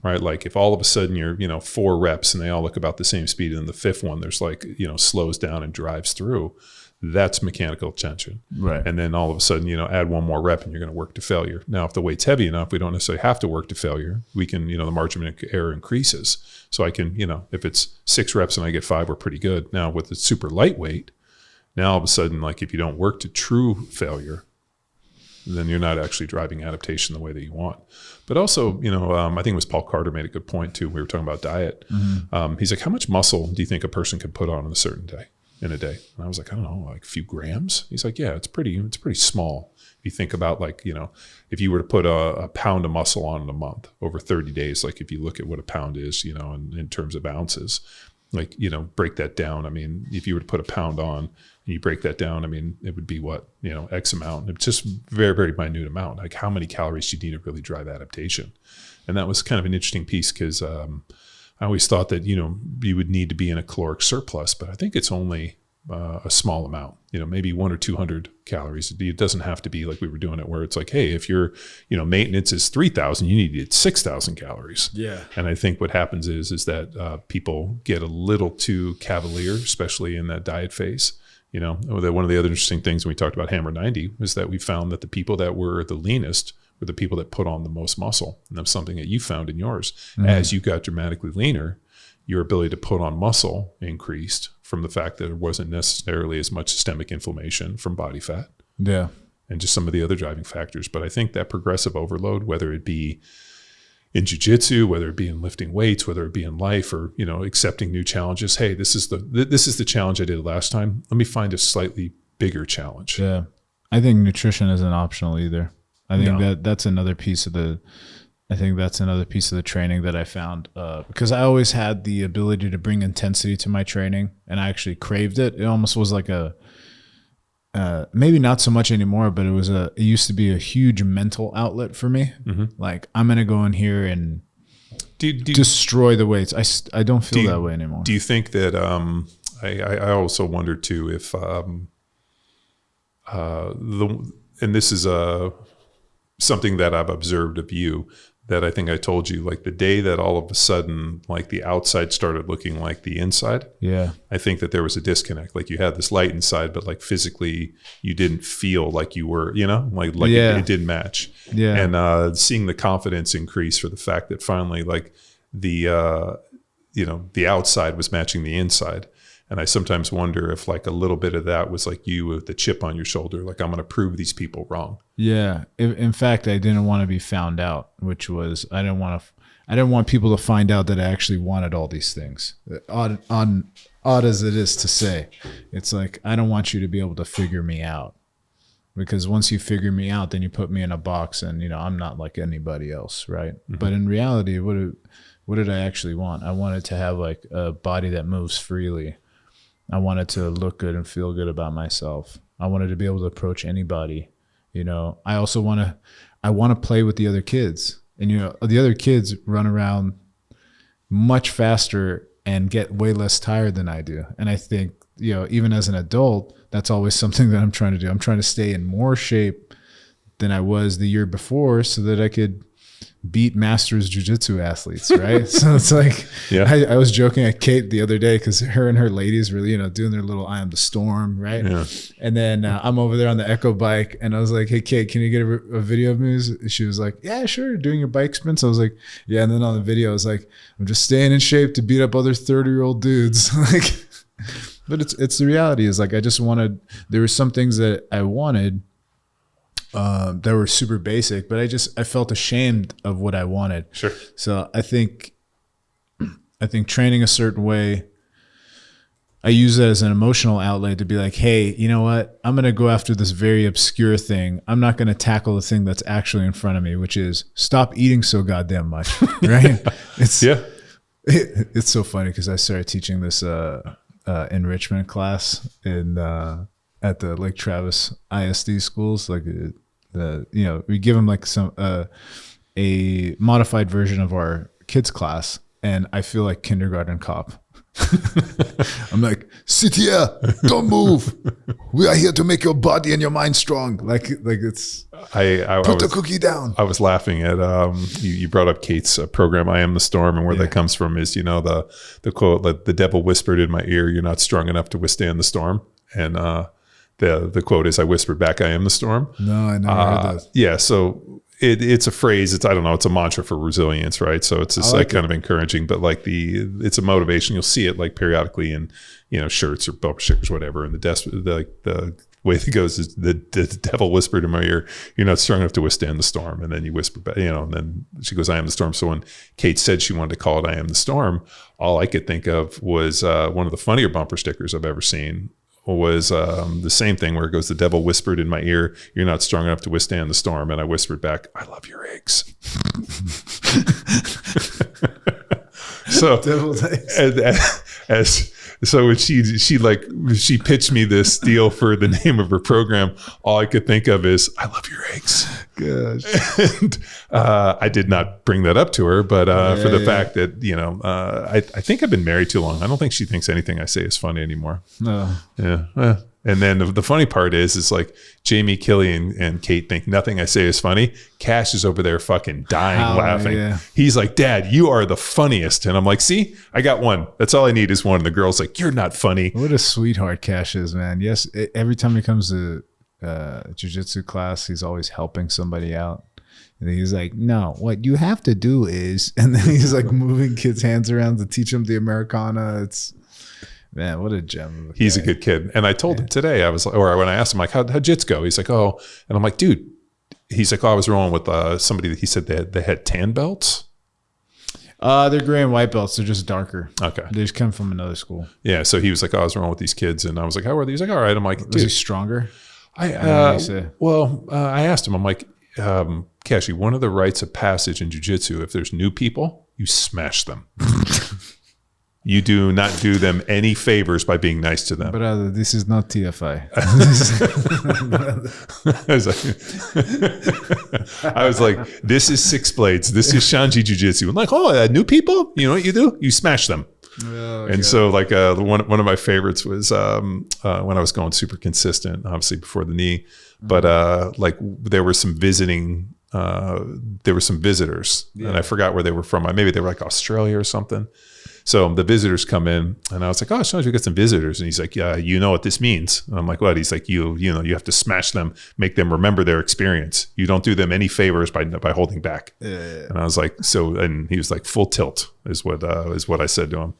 right? Like, if all of a sudden you're, you know, 4 reps and they all look about the same speed, and the 5th one, there's like, you know, slows down and drives through, that's mechanical tension. Right. And then all of a sudden, you know, add 1 more rep and you're going to work to failure. Now, if the weight's heavy enough, we don't necessarily have to work to failure. We can, you know, the margin of error increases. So I can, you know, if it's 6 reps and I get 5, we're pretty good. Now, with the super lightweight, now all of a sudden, like, if you don't work to true failure, then you're not actually driving adaptation the way that you want. But also, you know, I think it was Paul Carter made a good point too. We were talking about diet. He's like, how much muscle do you think a person can put on a certain day, in a day? And I was like, I don't know, like a few grams. He's like, yeah, it's pretty small. If you think about, like, you know, if you were to put a pound of muscle on in a month over 30 days, like if you look at what a pound is, you know, in terms of ounces, like, you know, break that down. I mean, if you were to put a pound on and you break that down, I mean, it would be what, you know, X amount. It's just very, very minute amount. Like how many calories do you need to really drive adaptation? And that was kind of an interesting piece because I always thought that, you know, you would need to be in a caloric surplus, but I think it's only a small amount, you know, maybe 100 or 200 calories. It doesn't have to be like we were doing it where it's like, hey, if your, you know, maintenance is 3,000, you need to get 6,000 calories. Yeah. And I think what happens is that people get a little too cavalier, especially in that diet phase. You know, one of the other interesting things when we talked about Hammer 90 is that we found that the people that were the leanest were the people that put on the most muscle. And that's something that you found in yours. Mm-hmm. As you got dramatically leaner, your ability to put on muscle increased from the fact that there wasn't necessarily as much systemic inflammation from body fat. Yeah. And just some of the other driving factors. But I think that progressive overload, whether it be in jiu-jitsu, whether it be in lifting weights, whether it be in life or, you know, accepting new challenges. Hey, this is the challenge I did last time. Let me find a slightly bigger challenge. Yeah. I think nutrition isn't optional either. I think that's another piece of the training that I found, because I always had the ability to bring intensity to my training and I actually craved it. It almost was like maybe not so much anymore, but it used to be a huge mental outlet for me. Mm-hmm. Like I'm going to go in here and destroy the weights. I don't feel that way anymore. Do you think that, I also wonder too, if, and this is something that I've observed of you, that I think I told you, like the day that all of a sudden, like the outside started looking like the inside. Yeah. I think that there was a disconnect. Like you had this light inside, but like physically you didn't feel like you were, you know, like it didn't match. Yeah. And seeing the confidence increase for the fact that finally like the, you know, the outside was matching the inside. And I sometimes wonder if like a little bit of that was like you with the chip on your shoulder, like I'm going to prove these people wrong. Yeah. In fact, I didn't want to be found out, which was, I didn't want people to find out that I actually wanted all these things. Odd as it is to say, it's like, I don't want you to be able to figure me out, because once you figure me out, then you put me in a box and, you know, I'm not like anybody else. Right. Mm-hmm. But in reality, what did I actually want? I wanted to have like a body that moves freely. I wanted to look good and feel good about myself. I wanted to be able to approach anybody. You know, I also want to play with the other kids. And, you know, the other kids run around much faster and get way less tired than I do. And I think, you know, even as an adult, that's always something that I'm trying to do. I'm trying to stay in more shape than I was the year before so that I could beat masters jiu-jitsu athletes, right? So it's like, yeah. I was joking at Kate the other day because her and her ladies were, you know, doing their little I Am the Storm, right? Yeah. And then I'm over there on the Echo bike and I was like, hey, Kate, can you get a video of me? She was like, yeah, sure, doing your bike sprints. I was like, yeah. And then on the video, I was like, I'm just staying in shape to beat up other 30-year-old dudes. Like, but it's the reality is like, there were some things that I wanted that were super basic, but I felt ashamed of what I wanted. Sure. So I think training a certain way, I use that as an emotional outlet to be like, hey, you know what? I'm going to go after this very obscure thing. I'm not going to tackle the thing that's actually in front of me, which is stop eating so goddamn much. Right. It's so funny because I started teaching this enrichment class at the Lake Travis ISD schools, like you know, we give them like a modified version of our kids class, and I feel like kindergarten cop. I'm like, sit here, don't move. We are here to make your body and your mind strong. Like it's. Put the cookie down. I was laughing at you brought up Kate's program, I Am the Storm, and where that comes from is, you know, the quote, the devil whispered in my ear, "You're not strong enough to withstand the storm," and the quote is, I whispered back, "I am the storm." No, I never heard that. Yeah, so it's a phrase. It's, I don't know, it's a mantra for resilience, right? So it's just like kind of encouraging, but like it's a motivation. You'll see it like periodically in, you know, shirts or bumper stickers, whatever. And the way it goes is the devil whispered in my ear, "You're not strong enough to withstand the storm." And then you whisper back, you know, and then she goes, "I am the storm." So when Kate said she wanted to call it I Am the Storm, all I could think of was one of the funnier bumper stickers I've ever seen was the same thing where it goes, "The devil whispered in my ear, you're not strong enough to withstand the storm." And I whispered back, "I love your eggs." So Deviled eggs. So when she pitched me this deal for the name of her program, all I could think of is, I love your eggs. Gosh. And I did not bring that up to her, but for the fact that, I think I've been married too long. I don't think she thinks anything I say is funny anymore. No. Yeah. And then the funny part is like Jamie, Kelly, and Kate think nothing I say is funny. Cash is over there fucking dying laughing. Yeah. He's like, Dad, you are the funniest. And I'm like, see, I got one. That's all I need is one. And the girl's like, you're not funny. What a sweetheart Cash is, man. Yes, every time he comes to jiu-jitsu class, he's always helping somebody out. And he's like, no, what you have to do is, and then he's like moving kids' hands around to teach them the Americana. It's, man, what a gem. He's a good kid. And I told him today, I was like, or when I asked him, like, how'd jits go? He's like, oh, and I'm like, dude, he's like, oh, I was rolling with somebody that he said they had tan belts. They're gray and white belts. They're just darker. Okay. They just come from another school. Yeah. So he was like, oh, I was rolling with these kids. And I was like, how are they? He's like, all right. I'm like, dude. Was he stronger? I asked him, I'm like, Cashy, one of the rites of passage in jiu-jitsu, if there's new people, you smash them. You do not do them any favors by being nice to them. Brother, this is not TFI. I was like, this is Six Blades. This is Shanji Jiu-Jitsu. I'm like, oh, new people? You know what you do? You smash them. Oh, and God. So like one of my favorites was when I was going super consistent, obviously before the knee, but like there were some visitors, and I forgot where they were from. Maybe they were like Australia or something. So the visitors come in, and I was like, "Oh, Sean, we got some visitors." And he's like, "Yeah, you know what this means?" And I'm like, "What?" He's like, "You have to smash them, make them remember their experience. You don't do them any favors by holding back." Yeah. And I was like, "So," and he was like, "Full tilt is what I said to him."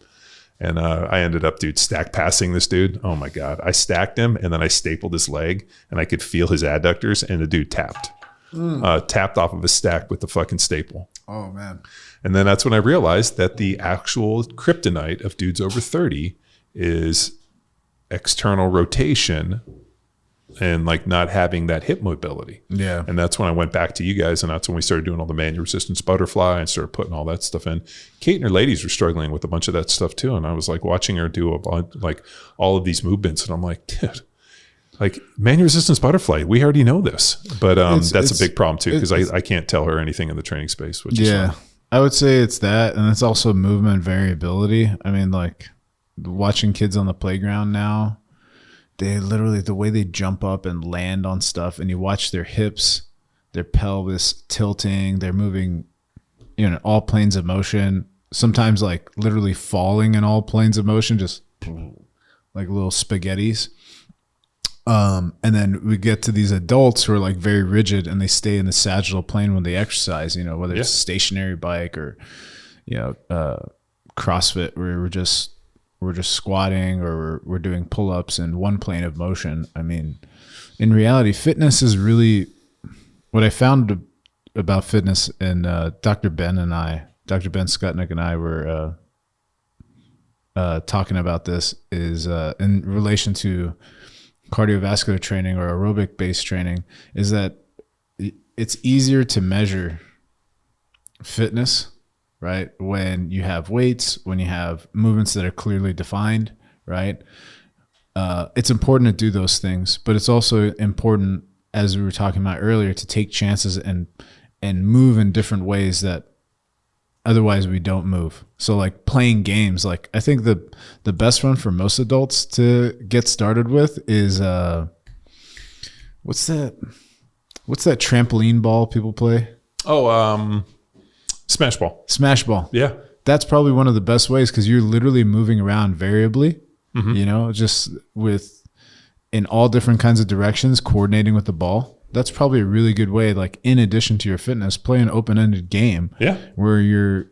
And I ended up, dude, stack passing this dude. Oh my God, I stacked him, and then I stapled his leg, and I could feel his adductors, and the dude tapped off of a stack with the fucking staple. Oh man. And then that's when I realized that the actual kryptonite of dudes over 30 is external rotation and like not having that hip mobility. Yeah. And that's when I went back to you guys, and that's when we started doing all the manual resistance butterfly and started putting all that stuff in. Kate and her ladies were struggling with a bunch of that stuff too. And I was like watching her do like all of these movements, and I'm like, dude, like manual resistance butterfly, we already know this. But that's a big problem too, because I can't tell her anything in the training space, which is fun. I would say it's that, and it's also movement variability. I mean, like watching kids on the playground now, they literally, the way they jump up and land on stuff, and you watch their hips, their pelvis tilting, they're moving, all planes of motion, sometimes like literally falling in all planes of motion, just like little spaghettis. And then we get to these adults who are like very rigid, and they stay in the sagittal plane when they exercise, whether it's a stationary bike or, CrossFit, where we're just squatting or we're doing pull-ups in one plane of motion. I mean, in reality, fitness is really what I found about fitness. And Dr. Ben Skutnik and I were talking about this is in relation to cardiovascular training or aerobic based training, is that it's easier to measure fitness, right? When you have weights, when you have movements that are clearly defined, right? It's important to do those things, but it's also important, as we were talking about earlier, to take chances and move in different ways that otherwise we don't move. So like playing games, like I think the best one for most adults to get started with is what's that trampoline ball people play? Smash ball. Smash ball. Yeah. That's probably one of the best ways, because you're literally moving around variably, just in all different kinds of directions, coordinating with the ball. That's probably a really good way, like in addition to your fitness, play an open-ended game where your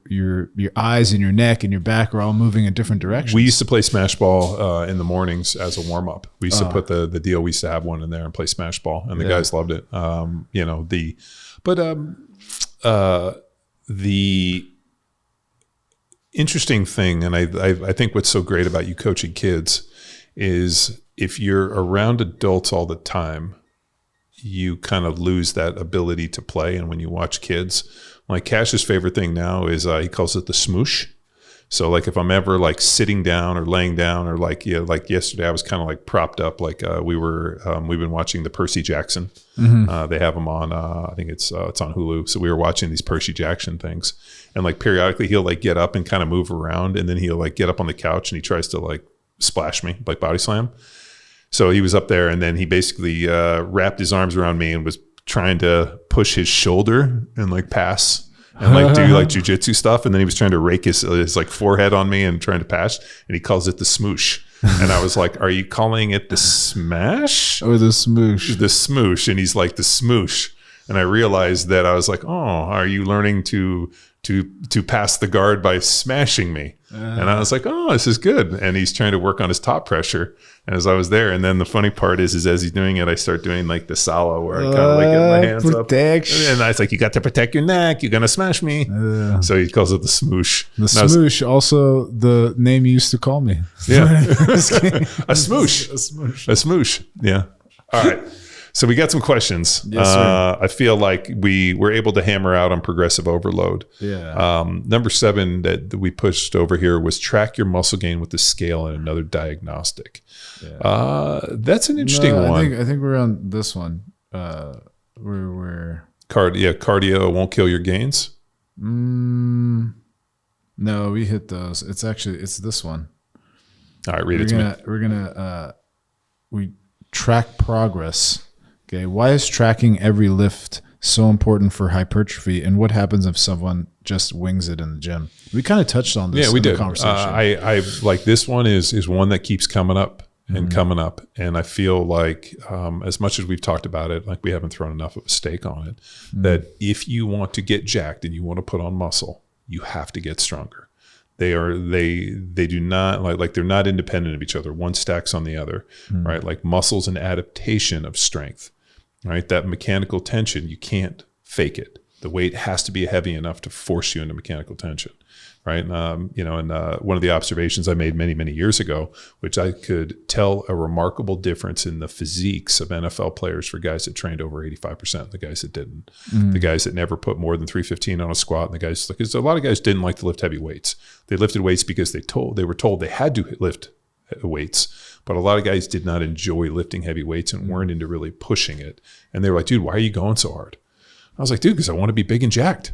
eyes and your neck and your back are all moving in different directions. We used to play smash ball in the mornings as a warm-up. We used to put the deal, we used to have one in there and play smash ball, and the guys loved it. The interesting thing, and I think what's so great about you coaching kids is if you're around adults all the time, you kind of lose that ability to play. And when you watch kids, like Cash's favorite thing now is he calls it the smoosh. So like if I'm ever like sitting down or laying down or like, like yesterday I was kind of like propped up. Like we've been watching the Percy Jackson. They have them on, I think it's on Hulu. So we were watching these Percy Jackson things, and like periodically he'll like get up and kind of move around, and then he'll like get up on the couch and he tries to like splash me, like body slam. So he was up there, and then he basically wrapped his arms around me and was trying to push his shoulder and like pass and like do like jujitsu stuff. And then he was trying to rake his like forehead on me and trying to pass. And he calls it the smoosh. And I was like, "Are you calling it the smash or the smoosh?" The smoosh. And he's like, "The smoosh." And I realized that I was like, "Oh, are you learning to pass the guard by smashing me?" And I was like, "Oh, this is good." And he's trying to work on his top pressure. And as I was there, and then the funny part is as he's doing it, I start doing like the salo where I kind of like get my hands protection. up. And I was like, "You got to protect your neck. You're going to smash me." So he calls it the smoosh. The smoosh, also the name you used to call me. Yeah. A smoosh. A smoosh. A smoosh. Yeah. All right. So we got some questions. Yes, sir. I feel like we were able to hammer out on progressive overload. Yeah. Number 7 that we pushed over here was track your muscle gain with the scale and another diagnostic. Yeah. That's an interesting one. I think we're on this one. We're cardio won't kill your gains. No, we hit those. It's this one. All right, read it to me. We track progress. Okay, why is tracking every lift so important for hypertrophy, and what happens if someone just wings it in the gym? We kind of touched on this. Yeah, we did. The conversation. I like this one is one that keeps coming up and coming up, and I feel like as much as we've talked about it, like we haven't thrown enough of a stake on it. That if you want to get jacked and you want to put on muscle, you have to get stronger. They do not like they're not independent of each other. One stacks on the other, right? Like muscle's an adaptation of strength, right? That mechanical tension, you can't fake it. The weight has to be heavy enough to force you into mechanical tension, right? And one of the observations I made many, many years ago, which I could tell a remarkable difference in the physiques of NFL players for guys that trained over 85%, the guys that didn't, the guys that never put more than 315 on a squat, and the guys, because a lot of guys didn't like to lift heavy weights. They lifted weights because they were told they had to lift weights, but a lot of guys did not enjoy lifting heavy weights and weren't into really pushing it. And they were like, "Dude, why are you going so hard?" I was like, "Dude, because I want to be big and jacked."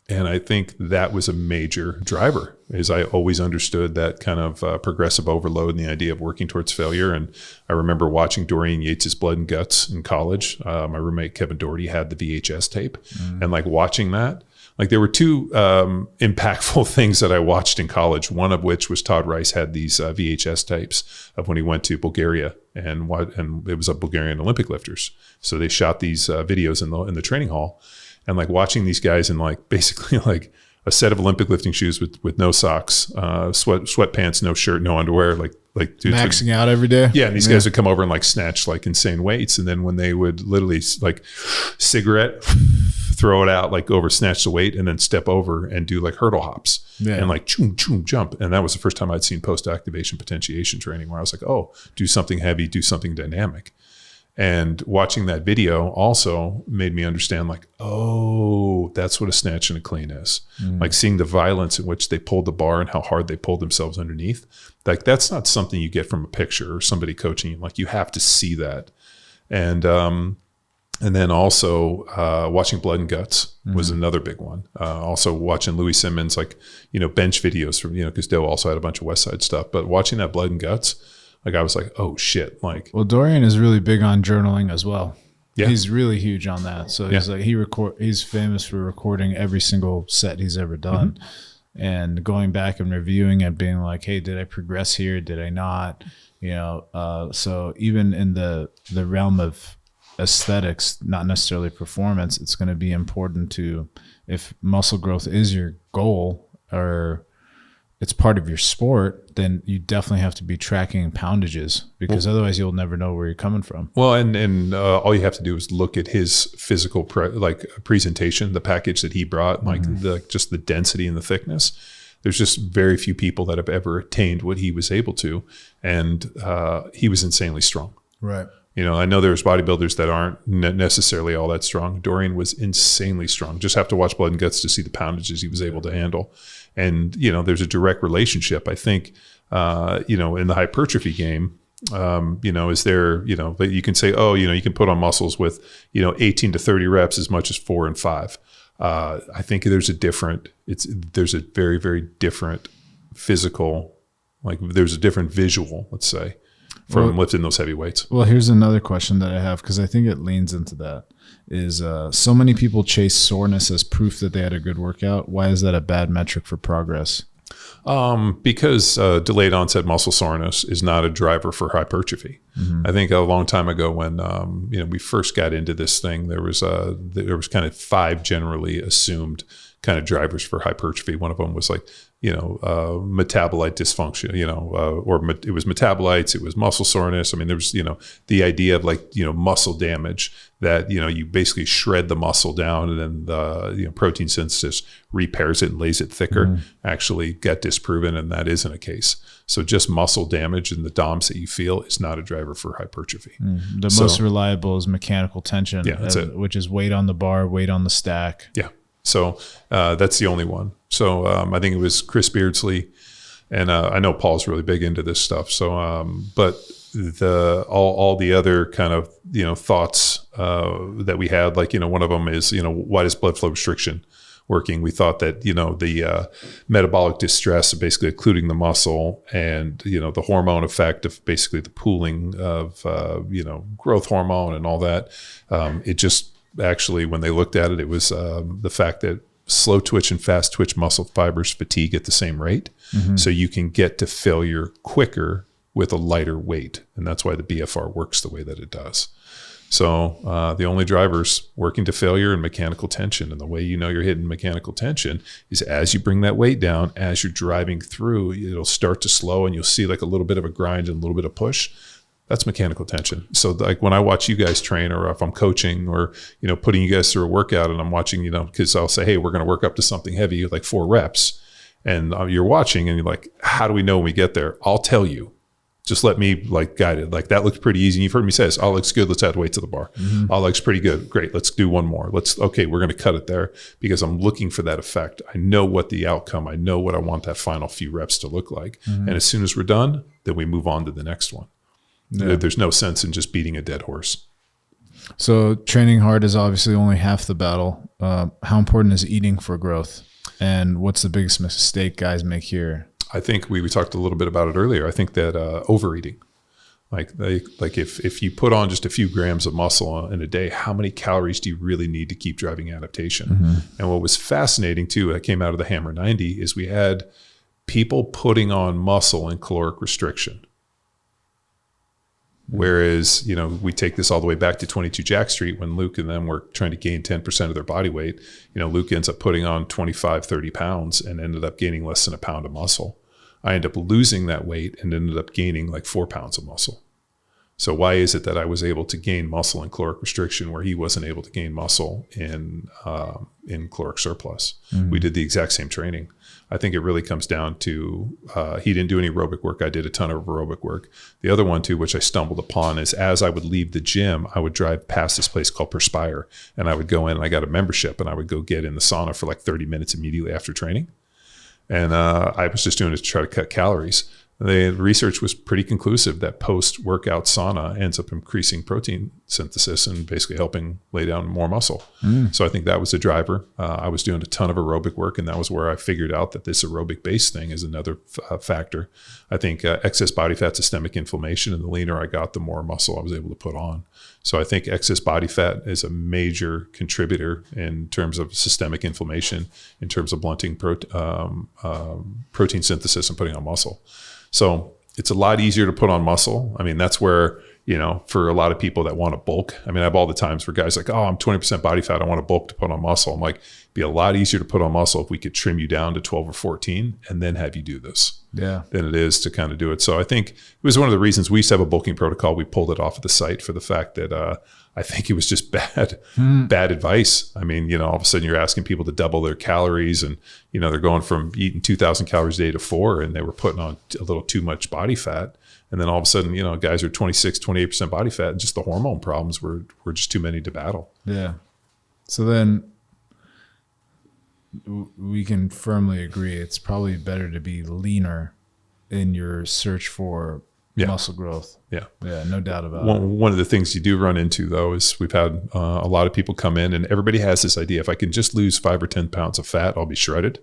And I think that was a major driver, is I always understood that kind of progressive overload and the idea of working towards failure. And I remember watching Dorian Yates' Blood and Guts in college. My roommate, Kevin Doherty, had the VHS tape. And like watching that, like there were two impactful things that I watched in college, one of which was Todd Rice had these VHS tapes of when he went to Bulgaria, and it was a Bulgarian Olympic lifters. So they shot these videos in the training hall. And like watching these guys in like basically like a set of Olympic lifting shoes with no socks, sweatpants, no shirt, no underwear, like dudes maxing out every day. Yeah, and these guys would come over and like snatch like insane weights, and then when they would literally like cigarette, throw it out, like over snatch the weight, and then step over and do like hurdle hops and like choom choom jump. And that was the first time I'd seen post activation potentiation training where I was like, oh, do something heavy, do something dynamic. And watching that video also made me understand like, oh, that's what a snatch and a clean is. Like seeing the violence in which they pulled the bar and how hard they pulled themselves underneath. Like that's not something you get from a picture or somebody coaching you. Like you have to see that. And then also watching Blood and Guts was another big one. Also watching Louis Simmons, like, bench videos from, because Doe also had a bunch of West Side stuff, but watching that Blood and Guts, like I was like, oh shit. Like, well, Dorian is really big on journaling as well. Yeah. He's really huge on that. So he's like, he's famous for recording every single set he's ever done and going back and reviewing it, being like, hey, did I progress here? Did I not? So even in the realm of aesthetics, not necessarily performance, it's going to be important to, if muscle growth is your goal or it's part of your sport, then you definitely have to be tracking poundages, because otherwise you'll never know where you're coming from. Well, and all you have to do is look at his physical presentation, the package that he brought, like just the density and the thickness. There's just very few people that have ever attained what he was able to, and he was insanely strong. Right. I know there's bodybuilders that aren't necessarily all that strong. Dorian was insanely strong. Just have to watch Blood and Guts to see the poundages he was able to handle. And, there's a direct relationship, I think, in the hypertrophy game. Is there, but you can say, you can put on muscles with, 18 to 30 reps as much as 4 and 5. I think there's a very, very different physical, there's a different visual, let's say, from lifting those heavy weights. Well, here's another question that I have, because I think it leans into that, is so many people chase soreness as proof that they had a good workout. Why is that a bad metric for progress? Because delayed onset muscle soreness is not a driver for hypertrophy. I think a long time ago when we first got into this thing, there was kind of 5 generally assumed kind of drivers for hypertrophy. One of them was metabolite dysfunction, or it was metabolites, it was muscle soreness. I mean, there was, the idea of muscle damage that, you basically shred the muscle down and then the protein synthesis repairs it and lays it thicker, actually got disproven, and that isn't a case. So just muscle damage and the DOMs that you feel is not a driver for hypertrophy. The most reliable is mechanical tension, that's it. Which is weight on the bar, weight on the stack. Yeah. So that's the only one. So I think it was Chris Beardsley, and I know Paul's really big into this stuff. So, but all the other kind of thoughts that we had, one of them is why does blood flow restriction working? We thought that the metabolic distress, basically occluding the muscle, and the hormone effect of basically the pooling of growth hormone and all that. It just actually, when they looked at it, it was the fact that slow twitch and fast twitch muscle fibers fatigue at the same rate. So you can get to failure quicker with a lighter weight. And that's why the BFR works the way that it does. So the only drivers working to failure and mechanical tension. And the way you're hitting mechanical tension is as you bring that weight down, as you're driving through, it'll start to slow and you'll see a little bit of a grind and a little bit of push. That's mechanical tension. So when I watch you guys train, or if I'm coaching or, putting you guys through a workout and I'm watching, because I'll say, hey, we're going to work up to something heavy, like 4 reps. And you're watching and you're like, how do we know when we get there? I'll tell you. Just let me guide it. That looks pretty easy. And you've heard me say this, looks good. Let's add weight to the bar. Looks pretty good. Great. Let's do one more. Okay, we're going to cut it there because I'm looking for that effect. I know what the outcome, I know what I want that final few reps to look like. And as soon as we're done, then we move on to the next one. Yeah. There's no sense in just beating a dead horse. So training hard is obviously only half the battle. How important is eating for growth? And what's the biggest mistake guys make here? I think we talked a little bit about it earlier. I think that overeating, if you put on just a few grams of muscle in a day, how many calories do you really need to keep driving adaptation? And what was fascinating too, that came out of the Hammer 90, is we had people putting on muscle in caloric restriction. Whereas, we take this all the way back to 22 Jack Street when Luke and them were trying to gain 10% of their body weight. Luke ends up putting on 25, 30 pounds and ended up gaining less than a pound of muscle. I ended up losing that weight and ended up gaining 4 pounds of muscle. So why is it that I was able to gain muscle in caloric restriction where he wasn't able to gain muscle in caloric surplus? We did the exact same training. I think it really comes down to he didn't do any aerobic work. I did a ton of aerobic work. The other one too, which I stumbled upon, is as I would leave the gym, I would drive past this place called Perspire, and I would go in and I got a membership, and I would go get in the sauna for 30 minutes immediately after training. And I was just doing it to try to cut calories. The research was pretty conclusive that post-workout sauna ends up increasing protein synthesis and basically helping lay down more muscle. So I think that was a driver. I was doing a ton of aerobic work, and that was where I figured out that this aerobic base thing is another factor. I think excess body fat, systemic inflammation, and the leaner I got, the more muscle I was able to put on. So I think excess body fat is a major contributor in terms of systemic inflammation, in terms of blunting protein synthesis and putting on muscle. So it's a lot easier to put on muscle. I mean, that's where, for a lot of people that want to bulk, I have all the times where guys I'm 20% body fat, I want to bulk to put on muscle. I'm like, it'd be a lot easier to put on muscle if we could trim you down to 12 or 14 and then have you do this. Yeah. Than it is to kind of do it. So I think it was one of the reasons we used to have a bulking protocol. We pulled it off of the site for the fact that I think it was just bad advice. All of a sudden you're asking people to double their calories, and, they're going from eating 2,000 calories a day to 4, and they were putting on a little too much body fat. And then all of a sudden, guys are 26, 28% body fat, and just the hormone problems were just too many to battle. Yeah. So then we can firmly agree it's probably better to be leaner in your search for muscle growth. Yeah. Yeah, no doubt about it. One of the things you do run into, though, is we've had a lot of people come in, and everybody has this idea, if I can just lose 5 or 10 pounds of fat, I'll be shredded.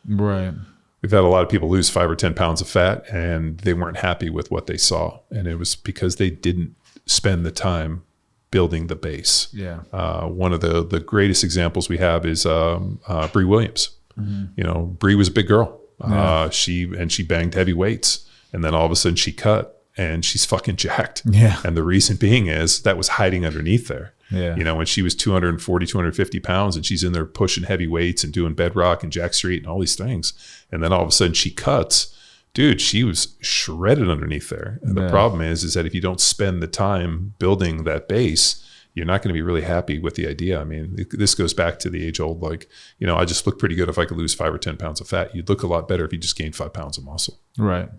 Right. We've had a lot of people lose 5 or 10 pounds of fat, and they weren't happy with what they saw. And it was because they didn't spend the time building the base. Yeah. One of the greatest examples we have is Bree Williams. Mm-hmm. Bree was a big girl. Yeah. She banged heavy weights, and then all of a sudden she cut, and she's fucking jacked. Yeah. And the reason being is that was hiding underneath there. Yeah. When she was 240, 250 pounds, and she's in there pushing heavy weights and doing bedrock and jack street and all these things. And then all of a sudden she cuts. Dude, she was shredded underneath there. And the problem is that if you don't spend the time building that base, you're not going to be really happy with the idea. I mean, this goes back to the age old, I just look pretty good if I could lose 5 or 10 pounds of fat. You'd look a lot better if you just gained 5 pounds of muscle. Right.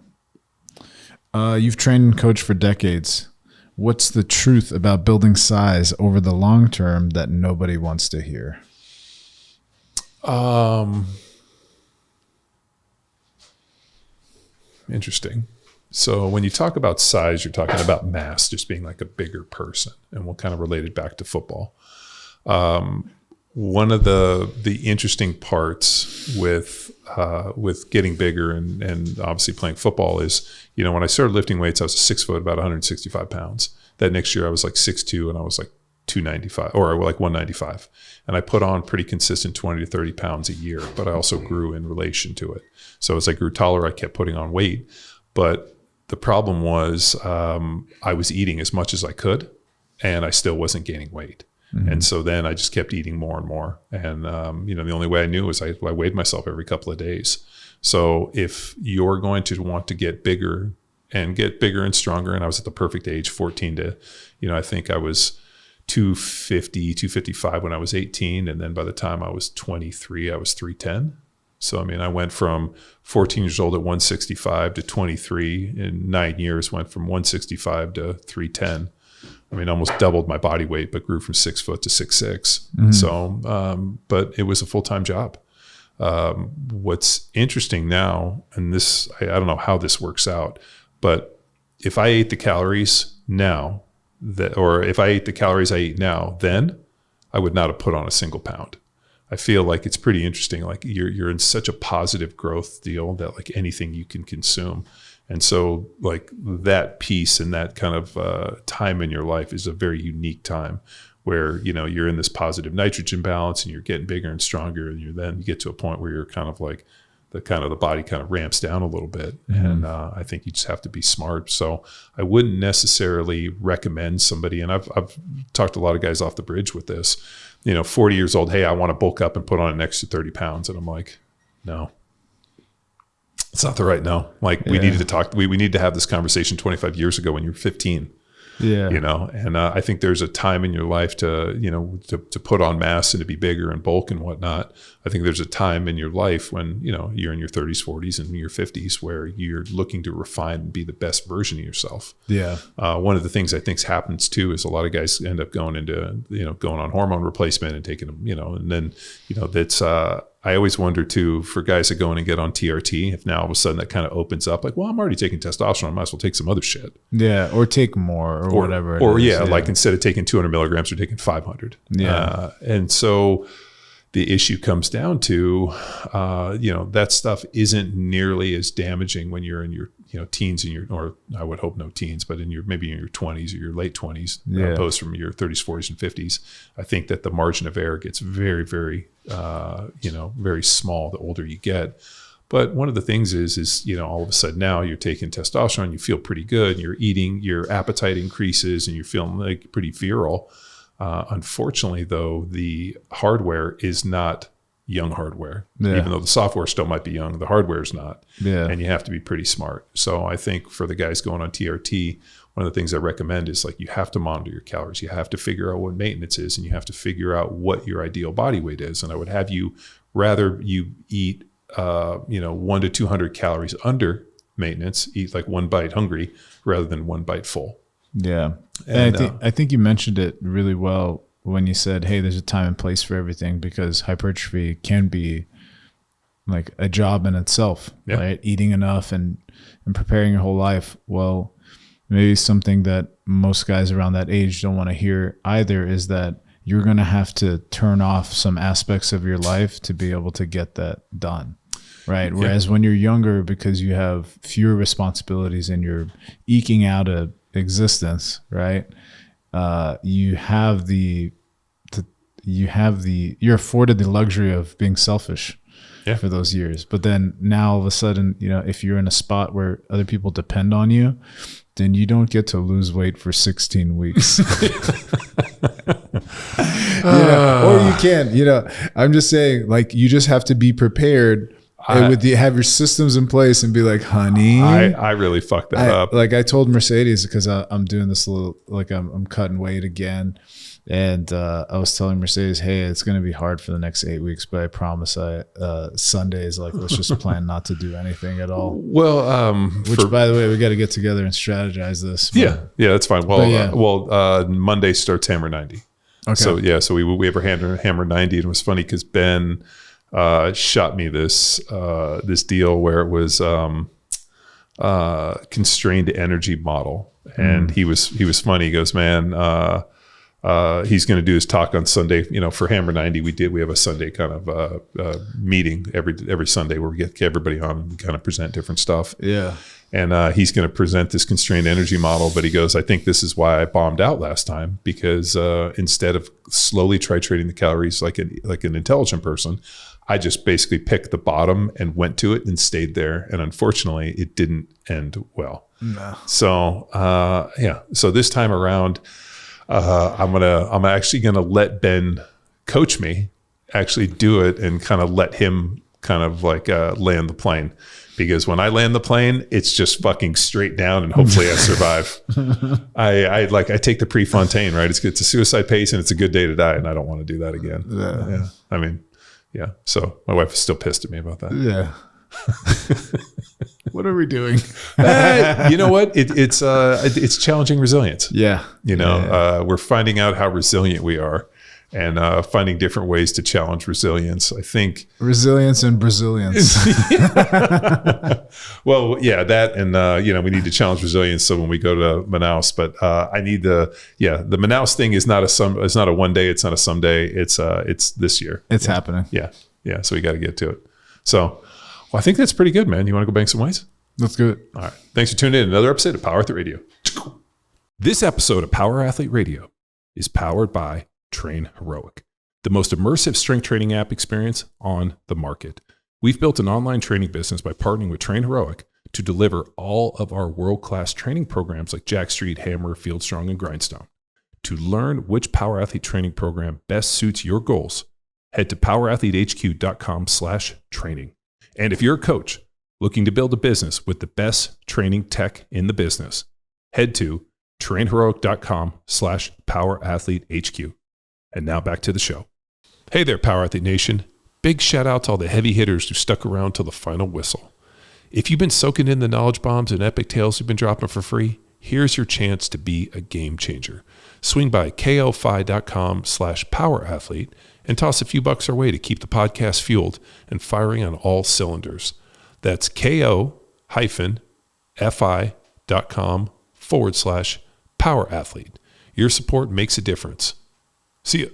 You've trained and coached for decades. What's the truth about building size over the long term that nobody wants to hear? Interesting. So when you talk about size, you're talking about mass, just being like a bigger person, and we'll kind of relate it back to football. One of the interesting parts with getting bigger and obviously playing football is, when I started lifting weights, I was 6 foot, about 165 pounds. That next year I was like 6'2", and I was like 295 or like 195. And I put on pretty consistent 20 to 30 pounds a year, but I also grew in relation to it. So as I grew taller, I kept putting on weight. But the problem was I was eating as much as I could, and I still wasn't gaining weight. Mm-hmm. And so then I just kept eating more and more. And, the only way I knew was I weighed myself every couple of days. So if you're going to want to get bigger and stronger, and I was at the perfect age, 14 to, I think I was 250, 255 when I was 18. And then by the time I was 23, I was 310. So, I went from 14 years old at 165 to 23 in 9 years, went from 165 to 310. Almost doubled my body weight, but grew from 6 foot to 6'6". Mm-hmm. So, but it was a full-time job. What's interesting now, and this, I don't know how this works out, but if I ate the calories now, or if I ate the calories I eat now, then I would not have put on a single pound. I feel like it's pretty interesting. Like you're in such a positive growth deal that like anything you can consume. And so like that piece and that kind of time in your life is a very unique time where, you're in this positive nitrogen balance and you're getting bigger and stronger. And you get to a point where you're kind of like the body kind of ramps down a little bit. Mm-hmm. And I think you just have to be smart. So I wouldn't necessarily recommend somebody, and I've talked to a lot of guys off the bridge with this, 40 years old, hey, I want to bulk up and put on an extra 30 pounds. And I'm like, no. It's not the right no. Like we needed to talk. We need to have this conversation 25 years ago when you were 15. Yeah. And I think there's a time in your life to put on mass and to be bigger and bulk and whatnot. I think there's a time in your life when, you're in your 30s, 40s and your 50s where you're looking to refine and be the best version of yourself. Yeah. One of the things I think happens too is a lot of guys end up going into, going on hormone replacement and taking them, and then, that's, I always wonder too, for guys that go in and get on TRT, if now all of a sudden that kind of opens up, like, well, I'm already taking testosterone, I might as well take some other shit. Yeah, or take more or whatever. Like instead of taking 200 milligrams, you're taking 500. Yeah. And so the issue comes down to, that stuff isn't nearly as damaging when you're in your, teens or I would hope no teens, but maybe in your 20s or your late 20s, opposed from your 30s, 40s, and 50s. I think that the margin of error gets very, very, very small the older you get. But one of the things is, all of a sudden now you're taking testosterone, you feel pretty good, you're eating, your appetite increases, and you're feeling like pretty virile. Unfortunately, though, the hardware is not young hardware. Yeah. Even though the software still might be young, the hardware is not. Yeah. And you have to be pretty smart. So I think for the guys going on TRT, one of the things I recommend is like you have to monitor your calories. You have to figure out what maintenance is, and you have to figure out what your ideal body weight is. And I would have you rather you eat 100 to 200 calories under maintenance, eat like one bite hungry rather than one bite full. Yeah. And I think you mentioned it really well when you said, hey, there's a time and place for everything, because hypertrophy can be like a job in itself, right? Eating enough and preparing your whole life. Well, maybe something that most guys around that age don't want to hear either is that you're going to have to turn off some aspects of your life to be able to get that done, right? Whereas when you're younger, because you have fewer responsibilities and you're eking out a existence, right? You're afforded the luxury of being selfish for those years. But then now all of a sudden, if you're in a spot where other people depend on you, then you don't get to lose weight for 16 weeks. Or you can, I'm just saying, like, you just have to be prepared have your systems in place and be like, honey, I really fucked that up. Like I told Mercedes, because I'm doing this little, like I'm cutting weight again. And I was telling Mercedes, hey, it's going to be hard for the next 8 weeks, but I promise Sundays, like, let's just plan not to do anything at all. Well, by the way, we got to get together and strategize this. But, yeah, that's fine. Well, Monday starts Hammer 90. Okay. So we have our Hammer 90, and it was funny because Ben shot me this deal where it was constrained energy model, and he was funny. He goes, man. He's going to do his talk on Sunday. For Hammer 90, we have a Sunday kind of meeting every Sunday where we get everybody on and kind of present different stuff. Yeah. And he's going to present this constrained energy model. But he goes, I think this is why I bombed out last time, because instead of slowly titrating the calories like an intelligent person, I just basically picked the bottom and went to it and stayed there. And unfortunately, it didn't end well. No. So So this time around, I'm actually gonna let Ben coach me, actually do it, and kind of let him kind of like land the plane, because when I land the plane, it's just fucking straight down, and hopefully I survive. I take the Prefontaine, right? It's a suicide pace, and it's a good day to die, and I don't want to do that again. Yeah. I mean, yeah. So my wife is still pissed at me about that. Yeah. What are we doing? You know what? It's challenging resilience. Yeah. We're finding out how resilient we are, and finding different ways to challenge resilience. I think resilience and Brazilians. Well, yeah, that, and we need to challenge resilience. So when we go to Manaus, but I need the Manaus thing is not a one day. It's not a someday. It's this year. It's happening. Yeah. Yeah. So we got to get to it. So. Well, I think that's pretty good, man. You want to go bang some weights? Let's do it. All right. Thanks for tuning in to another episode of Power Athlete Radio. This episode of Power Athlete Radio is powered by Train Heroic, the most immersive strength training app experience on the market. We've built an online training business by partnering with Train Heroic to deliver all of our world-class training programs like Jack Street, Hammer, Field Strong, and Grindstone. To learn which Power Athlete training program best suits your goals, head to powerathletehq.com/training. And if you're a coach looking to build a business with the best training tech in the business, head to trainheroic.com/powerathletehq. And now back to the show. Hey there, Power Athlete Nation. Big shout out to all the heavy hitters who stuck around till the final whistle. If you've been soaking in the knowledge bombs and epic tales we've been dropping for free, here's your chance to be a game changer. Swing by ko-fi.com/powerathlete and toss a few bucks our way to keep the podcast fueled and firing on all cylinders. That's ko-fi.com/powerathlete. Your support makes a difference. See ya.